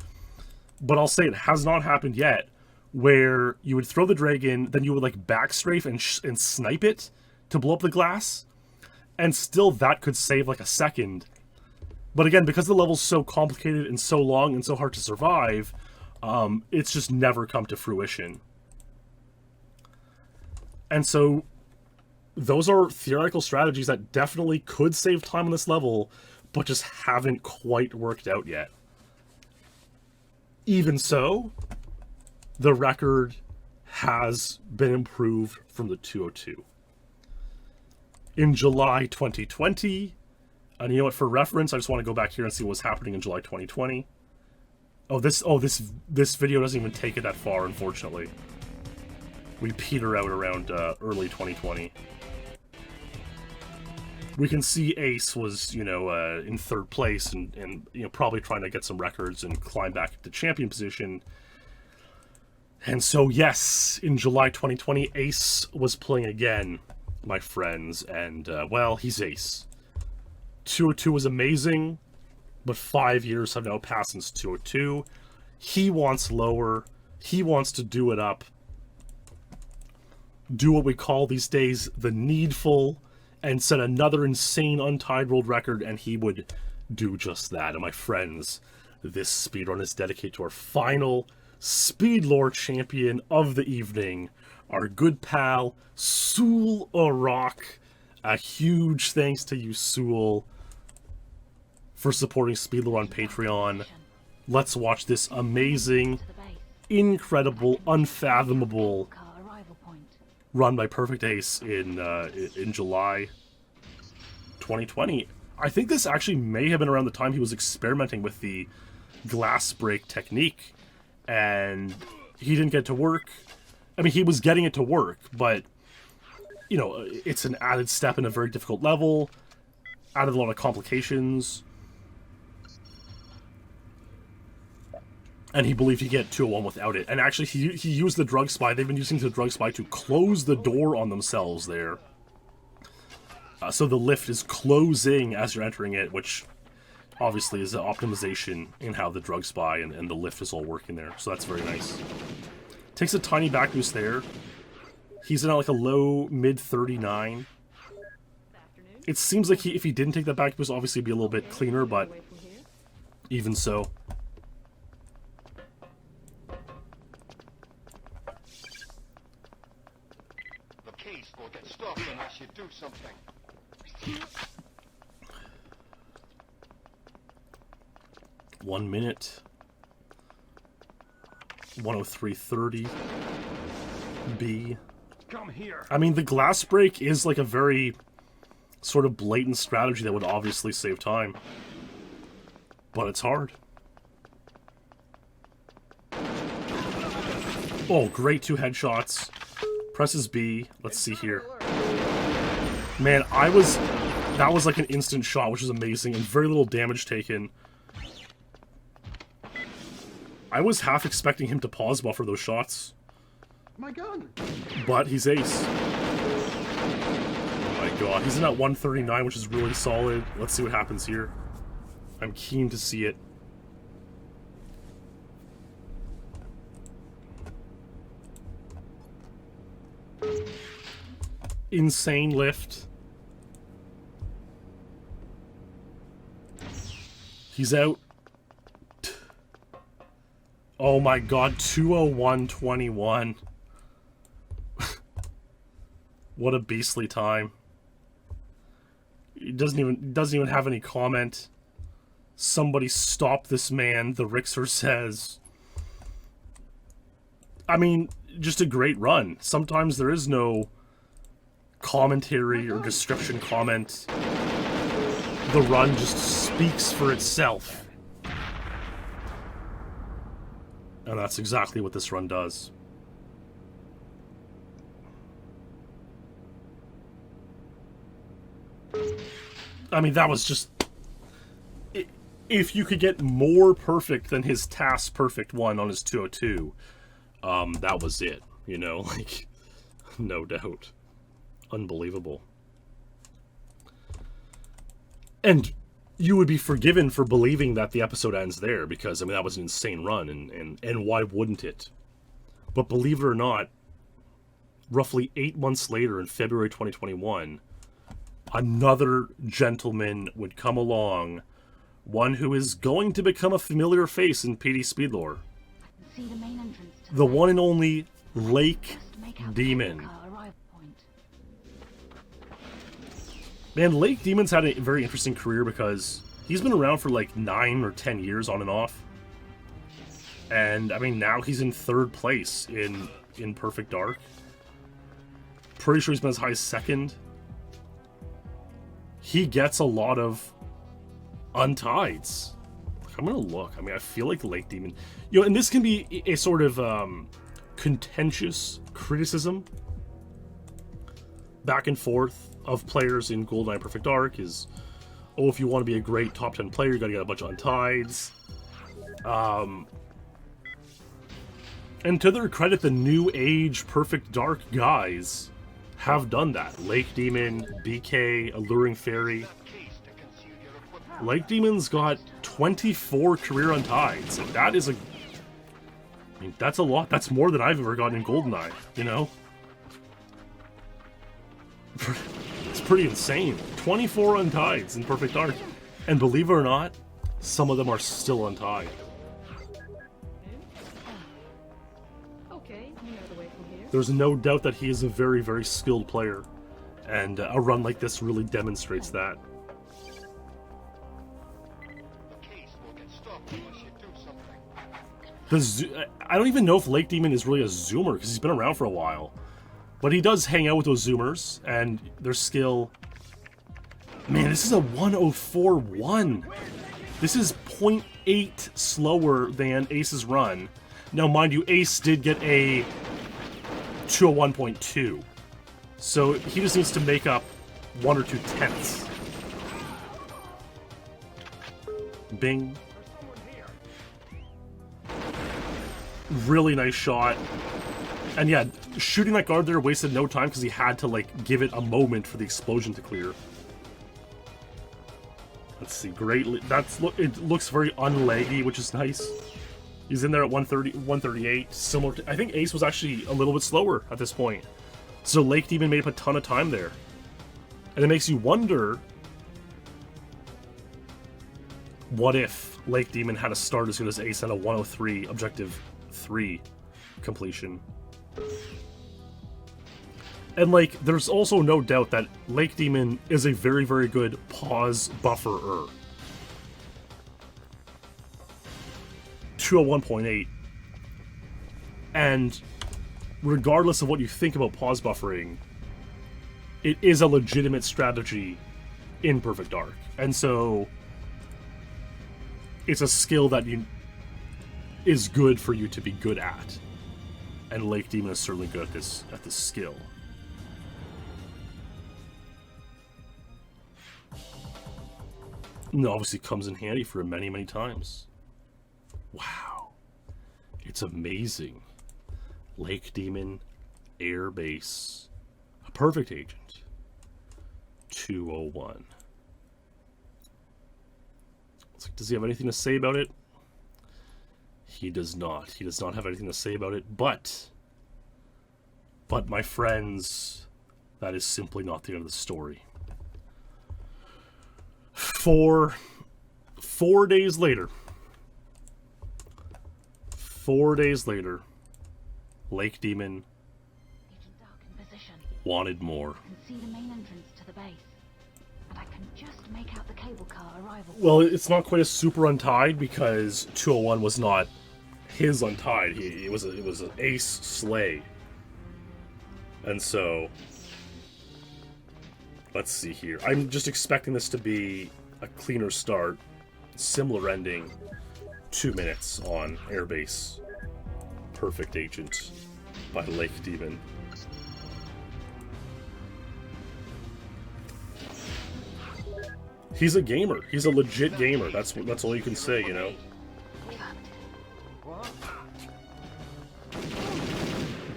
But I'll say it has not happened yet, where you would throw the dragon, then you would like backstrafe and snipe it to blow up the glass. And still that could save like a second. But again, because the level's so complicated and so long and so hard to survive, it's just never come to fruition. And so those are theoretical strategies that definitely could save time on this level, but just haven't quite worked out yet. Even so, the record has been improved from the 202. In July 2020, and you know what, for reference, I just want to go back here and see what was happening in July 2020. This video doesn't even take it that far, unfortunately. We peter out around early 2020. We can see Ace was, you know, in 3rd place and you know, probably trying to get some records and climb back to champion position. And so, yes, in July 2020, Ace was playing again, my friends, and, well, he's Ace. 202 was amazing, but 5 years have now passed since 202. He wants lower. He wants to do it up. Do what we call these days the needful, and set another insane untied world record, and he would do just that. And my friends, this speedrun is dedicated to our final SpeedLore champion of the evening, our good pal, Soul Rock. A huge thanks to you, Soul, for supporting SpeedLore on Patreon. Let's watch this amazing, incredible, unfathomable run by Perfect Ace in July 2020. I think this actually may have been around the time he was experimenting with the glass break technique, and he didn't get to work. I mean, he was getting it to work, but, you know, it's an added step in a very difficult level, added a lot of complications, and he believed he'd get 201 without it. And actually, he used the drug spy. They've been using the drug spy to close the door on themselves there. So the lift is closing as you're entering it, which obviously is an optimization in how the drug spy and the lift is all working there. So that's very nice. Takes a tiny back boost there. He's in like a low, mid 39. It seems like if he didn't take that back boost, obviously it'd be a little bit cleaner, but even so.
The case will get stopped unless you do something.
1 minute. 103.30. B.
Come here.
I mean, the glass break is like a very sort of blatant strategy that would obviously save time. But it's hard. Oh, great 2 headshots. Presses B. Let's see here. Man, that was like an instant shot, which is amazing, and very little damage taken. I was half expecting him to pause buffer those shots.
My gun.
But he's Ace. Oh my god, he's in at 139, which is really solid. Let's see what happens here. I'm keen to see it. insane lift. He's out. Oh my god, 2:01:21. What a beastly time. He doesn't even have any comment. Somebody stop this man, the Rixer says. I mean, just a great run. Sometimes there is no commentary or description comment. The run just speaks for itself. And that's exactly what this run does. I mean, that was just... If you could get more perfect than his task perfect one on his 202, that was it, you know? Like, no doubt. Unbelievable. And you would be forgiven for believing that the episode ends there, because, I mean, that was an insane run, and why wouldn't it? But believe it or not, roughly 8 months later in February 2021, another gentleman would come along, one who is going to become a familiar face in PD SpeedLore.
See the main entrance to
The one and only Lake
Just make out the
Demon.
cable car arrival point.
Man, Lake Demon's had a very interesting career because he's been around for like 9 or 10 years on and off. And, I mean, now he's in 3rd place in Perfect Dark. Pretty sure he's been as high as 2nd. He gets a lot of untides. I'm gonna look. I mean, I feel like Lake Demon... You know, and this can be a sort of contentious criticism back and forth of players in GoldenEye Perfect Dark is, oh, if you want to be a great top 10 player, you gotta get a bunch of untides. And to their credit, the new age Perfect Dark guys have done that. Lake Demon, BK, Alluring Fairy. Lake Demon's got 24 career untides, and that is a... I mean, that's a lot. That's more than I've ever gotten in GoldenEye, you know? It's pretty insane. 24 untides in Perfect Dark. And believe it or not, some of them are still untied.
Okay, you know the way from here.
There's no doubt that he is a very, very skilled player. And a run like this really demonstrates that. I don't even know if Lake Demon is really a zoomer, because he's been around for a while. But he does hang out with those zoomers, and their skill... Man, this is a 104.1. This is 0.8 slower than Ace's run. Now, mind you, Ace did get a 201.2. So he just needs to make up 1 or 2 tenths. Bing. Really nice shot. And yeah, shooting that guard there wasted no time because he had to, like, give it a moment for the explosion to clear. Let's see, great. It looks very unlaggy, which is nice. He's in there at 130, 138, similar to... I think Ace was actually a little bit slower at this point. So Lake Demon made up a ton of time there. And it makes you wonder... What if Lake Demon had a start as good as Ace and a 103 objective 3 completion? And, like, there's also no doubt that Lake Demon is a very, very good pause bufferer. 201.8. And regardless of what you think about pause buffering, it is a legitimate strategy in Perfect Dark. And so it's a skill that is good for you to be good at. And Lake Demon is certainly good at this skill. And it obviously comes in handy for many, many times. Wow. It's amazing. Lake Demon, Air Base, a perfect agent. 201. It's like, does he have anything to say about it? He does not. He does not have anything to say about it, but my friends, that is simply not the end of the story. 4 days later. 4 days later, Lake Demon
Agent Dark in position.
wanted more.
I can see the main entrance to the base. And I can just make out the cable car arrival.
Well, it's not quite a super untied because 201 was not his untied. It was an ace sleigh. And so, let's see here. I'm just expecting this to be a cleaner start, similar ending, 2 minutes on Airbase. Perfect Agent by Lake Demon. He's a gamer. He's a legit gamer. That's all you can say, you know.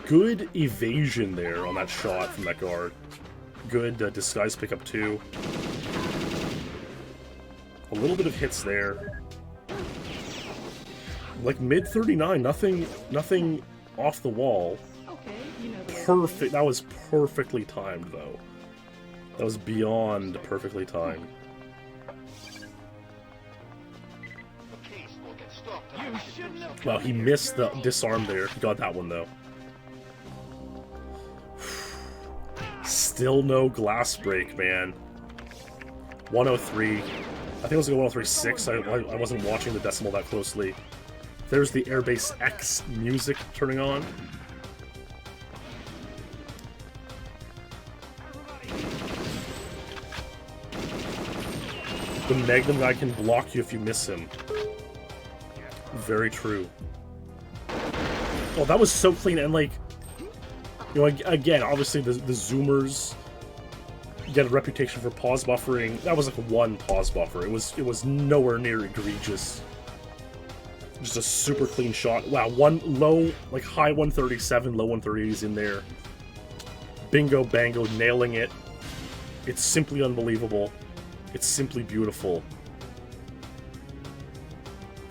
Good evasion there on that shot from that guard. Good disguise pickup too. A little bit of hits there. Like mid 39, nothing off the wall.
Okay, you know the way.
Perfect. That was perfectly timed though. That was beyond perfectly timed.
The case will get stopped.
You shouldn't have.
Well, he missed the disarm there. He got that one though. Still no glass break, man. 103. I think it was like 103.6. I wasn't watching the decimal that closely. There's the Airbase X music turning on. The Magnum guy can block you if you miss him. Very true. Oh, that was so clean, and like, you know, again, obviously the zoomers get a reputation for pause buffering. That was like one pause buffer. It was nowhere near egregious. Just a super clean shot. Wow, one low, like high 137, low 130s in there. Bingo bango, nailing it. It's simply unbelievable. It's simply beautiful.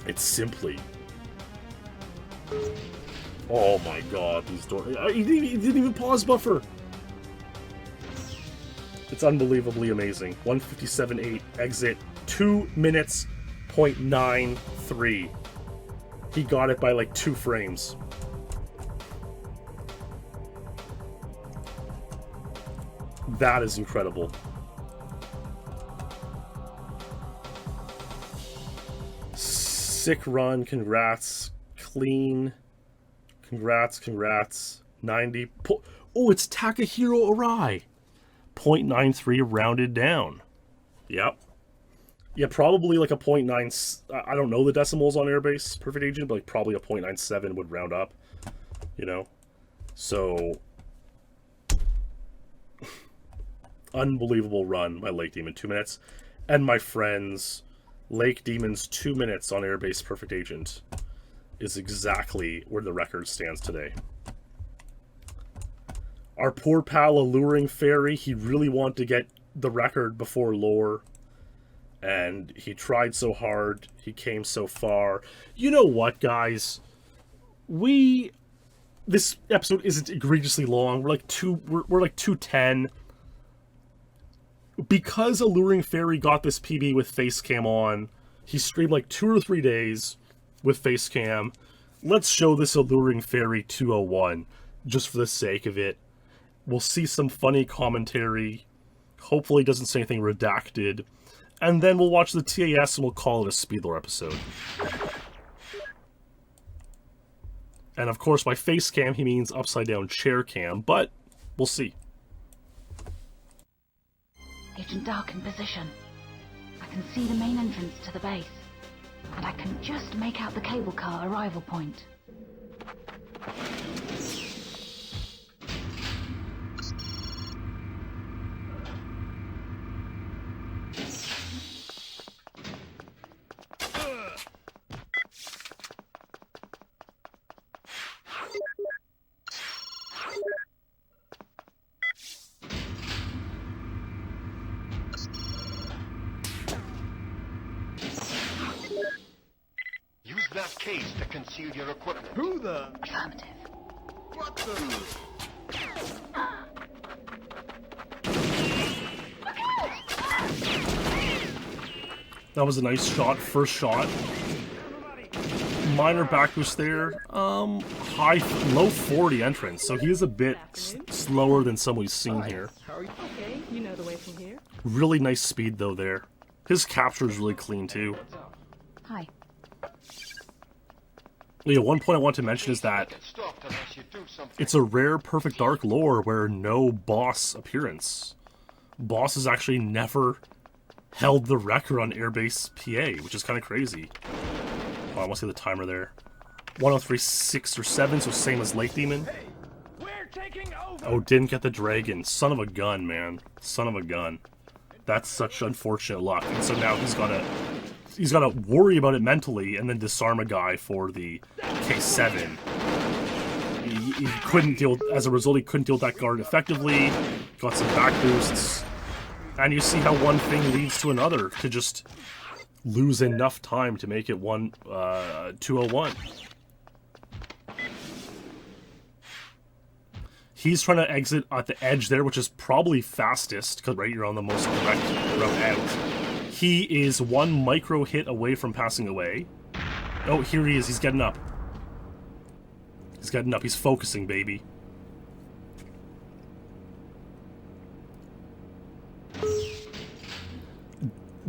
It's simply... Oh my god, these doors... He didn't even pause buffer! It's unbelievably amazing. 157.8 exit. 2 minutes, 0.93. He got it by like 2 frames. That is incredible. Sick run, congrats. Clean. Congrats. 90. Oh, it's Takahiro Arai. 0.93 rounded down. Yep. Yeah, probably like a 0.9... I don't know the decimals on Airbase Perfect Agent, but like probably a 0.97 would round up. You know? So... Unbelievable run by Lake Demon, 2 minutes. And my friends, Lake Demon's 2 minutes on Airbase Perfect Agent is exactly where the record stands today. Our poor pal Alluring Fairy, he really wanted to get the record before lore. And he tried so hard, he came so far. You know what, guys? This episode isn't egregiously long. We're like 210. Because Alluring Fairy got this PB with Facecam on, he streamed like 2 or 3 days with Facecam. Let's show this Alluring Fairy 201, just for the sake of it. We'll see some funny commentary. Hopefully it doesn't say anything redacted. And then we'll watch the TAS and we'll call it a SpeedLore episode. And of course by Facecam he means upside down chair cam, but we'll see.
Agent Dark in position. I can see the main entrance to the base. And I can just make out the cable car arrival point.
Use that case to conceal your equipment.
Who the?
Affirmative.
What the?
That was a nice shot, first shot. Minor back boost there. Low 40 entrance, so he is a bit slower than some we've seen here.
Okay, you know the way from here.
Really nice speed though there. His capture is really clean too.
Hi.
Yeah, one point I want to mention is that
Get stopped unless you do something.
it's a rare Perfect Dark lore where no boss appearance. Boss has actually never held the record on Airbase PA, which is kind of crazy. Oh, I want to see the timer there. 103.6 or 7, so same as Lake Demon.
We're taking over.
Oh, didn't get the dragon. Son of a gun, man. Son of a gun. That's such unfortunate luck. And so now he's gotta worry about it mentally and then disarm a guy for the K7. He couldn't deal, as a result, he couldn't deal with that guard effectively. Got some back boosts. And you see how one thing leads to another to just lose enough time to make it 201. He's trying to exit at the edge there, which is probably fastest, because right, you're on the most direct route out. He is one micro hit away from passing away. Oh, here he is. He's getting up. He's getting up. He's focusing, baby.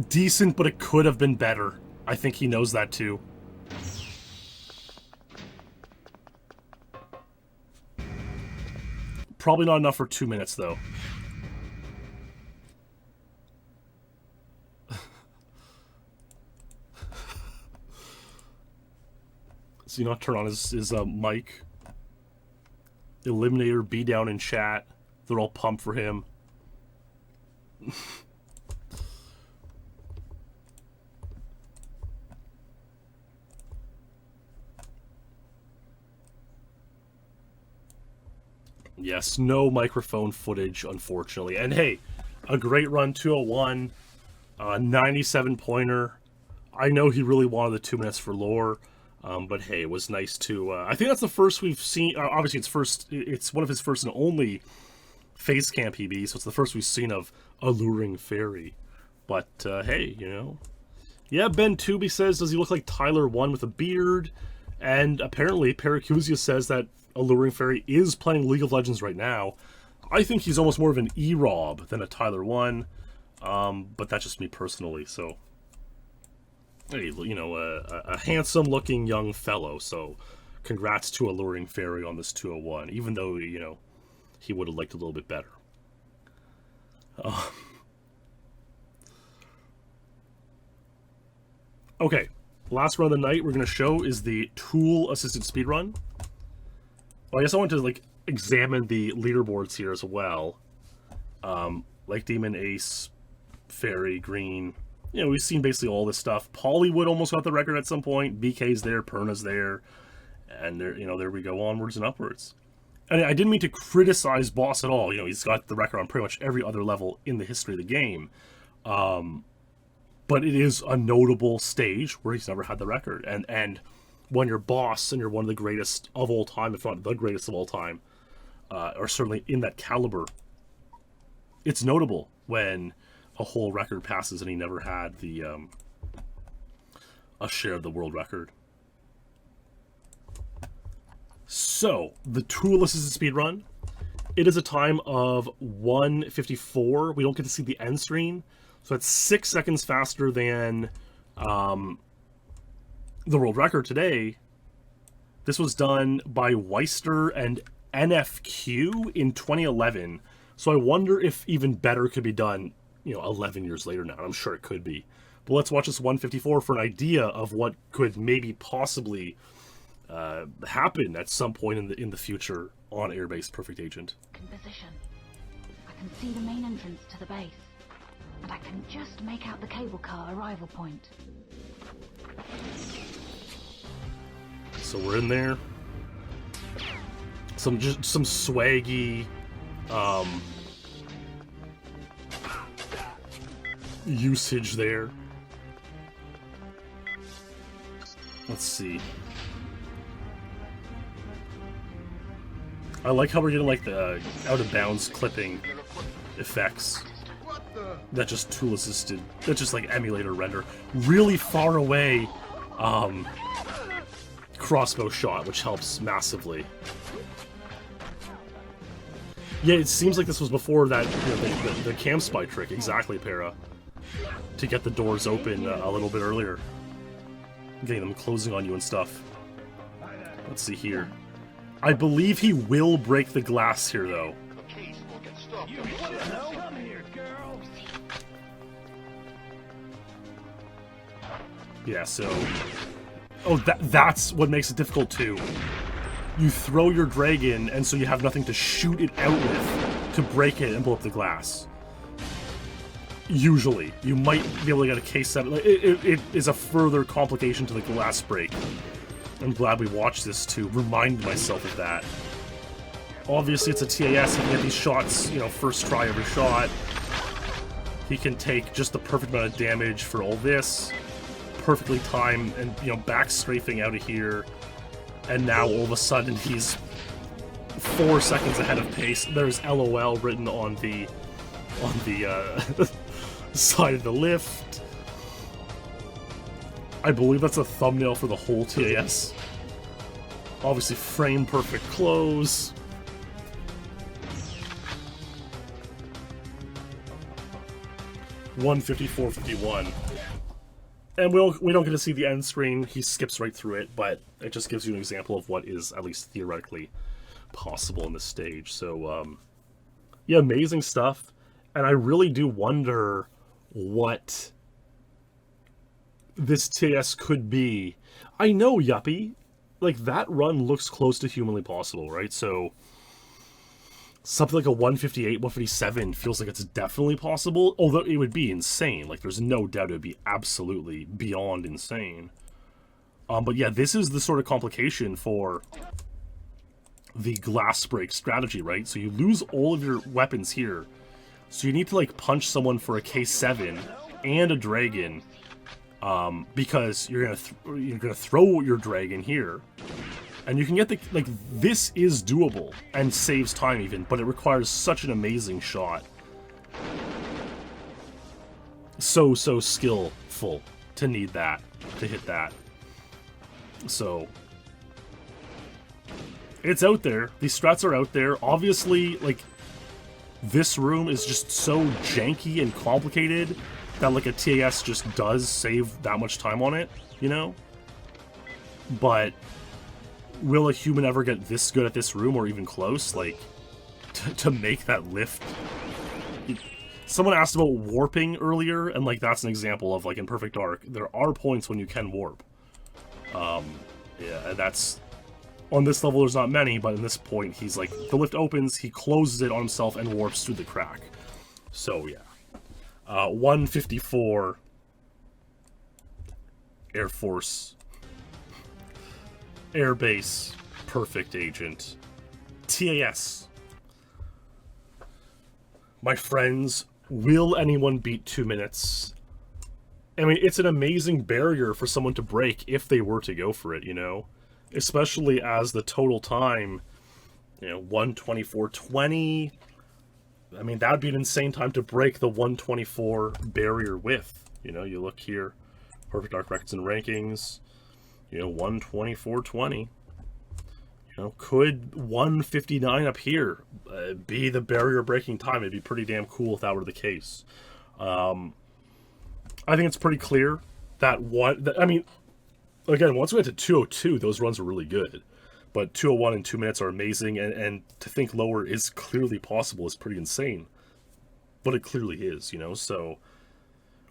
Decent, but it could have been better. I think he knows that too. Probably not enough for 2 minutes, though. So you know, turn on his mic. Eliminator, be down in chat. They're all pumped for him. Yes, no microphone footage, unfortunately. And hey, a great run, 201, 97 pointer. I know he really wanted the 2 minutes for lore, but hey, it was nice to. I think that's the first we've seen. Obviously, it's one of his first and only face cam PB, so it's the first we've seen of Alluring Fairy. But hey, you know, yeah. Ben Tooby says, does he look like Tyler 1 with a beard? And apparently, Paracusia says that Alluring Fairy is playing League of Legends right now. I think he's almost more of an E-Rob than a Tyler 1, but that's just me personally, so... Hey, you know, a handsome-looking young fellow, so congrats to Alluring Fairy on this 201, even though, you know, he would have liked a little bit better. Okay, last run of the night we're going to show is the tool-assisted speedrun. Well, I guess I want to, like, examine the leaderboards here as well. Like Demon, Ace, Fairy, Green. You know, we've seen basically all this stuff. Pollywood almost got the record at some point. BK's there, Perna's there. And, there, you know, there we go, onwards and upwards. And I didn't mean to criticize Boss at all. You know, he's got the record on pretty much every other level in the history of the game. But it is a notable stage where he's never had the record. And when you're Boss and you're one of the greatest of all time, if not the greatest of all time, or certainly in that caliber, it's notable when a whole record passes and he never had the a share of the world record. So, the tool-assisted speedrun, it is a time of 1:54. We don't get to see the end screen, so that's 6 seconds faster than the world record today. This was done by Weister and NFQ in 2011. So I wonder if even better could be done, you know, 11 years later now. I'm sure it could be. But let's watch this 1:54 for an idea of what could maybe possibly happen at some point in the future on Airbase Perfect Agent.
Position. I can see the main entrance to the base, and I can just make out the cable car arrival point.
So we're in there. Some swaggy usage there. Let's see. I like how we're getting like the out of bounds clipping effects.
What the?
that just tool assisted, that just like emulator render. Really far away crossbow shot, which helps massively. Yeah, it seems like this was before that, you know, the cam spy trick. Exactly, Para. To get the doors open a little bit earlier. Getting them closing on you and stuff. Let's see here. I believe he will break the glass here, though.
The case will get stuck.
Yeah, so... Oh, that's what makes it difficult, too. You throw your dragon, and so you have nothing to shoot it out with to break it and blow up the glass. Usually. You might be able to get a case 7. Like, it is a further complication to the glass break. I'm glad we watched this to remind myself of that. Obviously, it's a TAS. He can get these shots, you know, first try every shot. He can take just the perfect amount of damage for all this. Perfectly timed, and, you know, back strafing out of here. And now, all of a sudden, he's 4 seconds ahead of pace. There's LOL written on the side of the lift. I believe that's a thumbnail for the whole TAS. Obviously, frame perfect close. $154.51. And we don't get to see the end screen. He skips right through it, but it just gives you an example of what is at least theoretically possible in this stage. So, yeah, amazing stuff. And I really do wonder what this TS could be. I know, Yuppie, like, that run looks close to humanly possible, right? So something like a 158, 157 feels like it's definitely possible, although it would be insane. Like, there's no doubt it would be absolutely beyond insane. But yeah, this is the sort of complication for the glass break strategy, right? So you lose all of your weapons here. So you need to, like, punch someone for a K7 and a dragon, because you're gonna throw your dragon here. And you can get the, like, this is doable and saves time even, but it requires such an amazing shot. So skillful to need that, to hit that. So, it's out there. These strats are out there. Obviously, like, this room is just so janky and complicated that, like, a TAS just does save that much time on it, you know? But will a human ever get this good at this room, or even close? Like, to make that lift? Someone asked about warping earlier, and, like, that's an example of, like, in Perfect Dark, there are points when you can warp. Yeah, that's... On this level, there's not many, but in this point, he's like, the lift opens, he closes it on himself, and warps through the crack. So, yeah. 154 Air Force Air Base Perfect Agent TAS. My friends, will anyone beat 2 minutes? I mean, it's an amazing barrier for someone to break if they were to go for it, you know? Especially as the total time, you know, 124.20. I mean, that would be an insane time to break the 124 barrier with. You know, you look here, Perfect Dark Records and Rankings, you know, 124.20. You know, could 159 up here be the barrier breaking time? It'd be pretty damn cool if that were the case. I think it's pretty clear that I mean, again, once we went to 202, those runs were really good. But 201 in 2 minutes are amazing, and to think lower is clearly possible is pretty insane. But it clearly is, you know, so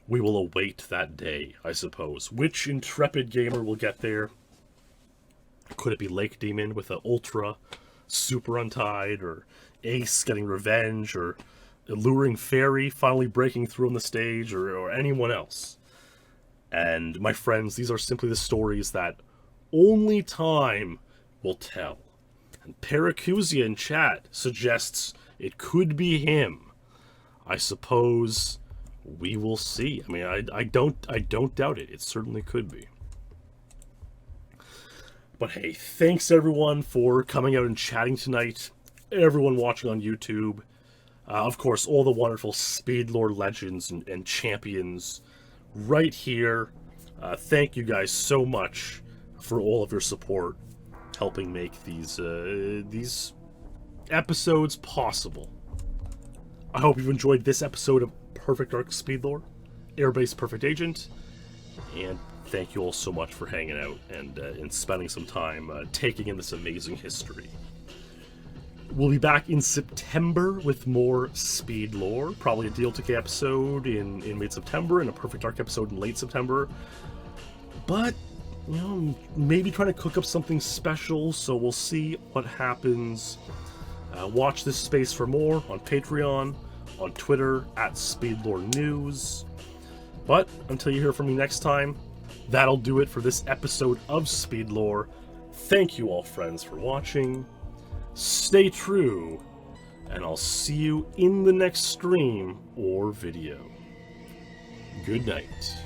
we will await that day, I suppose. Which intrepid gamer will get there? Could it be Lake Demon with an Ultra Super Untied, or Ace getting revenge, or Alluring Fairy finally breaking through on the stage, or anyone else? And my friends, these are simply the stories that only time will tell. And Paracuzia in chat suggests it could be him. I suppose we will see. I mean, I don't doubt it. It certainly could be. But hey, thanks everyone for coming out and chatting tonight. Everyone watching on YouTube. Of course, all the wonderful SpeedLore legends and champions right here. Thank you guys so much for all of your support, helping make these episodes possible. I hope you've enjoyed this episode of Perfect Dark SpeedLore, Airbase Perfect Agent, and thank you all so much for hanging out and spending some time taking in this amazing history. We'll be back in September with more SpeedLore, probably a DLTK episode in mid-September and a Perfect Dark episode in late September. But, you know, maybe trying to cook up something special, so we'll see what happens. Watch this space for more on Patreon, on Twitter, @SpeedLoreNews. But, until you hear from me next time, that'll do it for this episode of SpeedLore. Thank you all, friends, for watching. Stay true, and I'll see you in the next stream or video. Good night.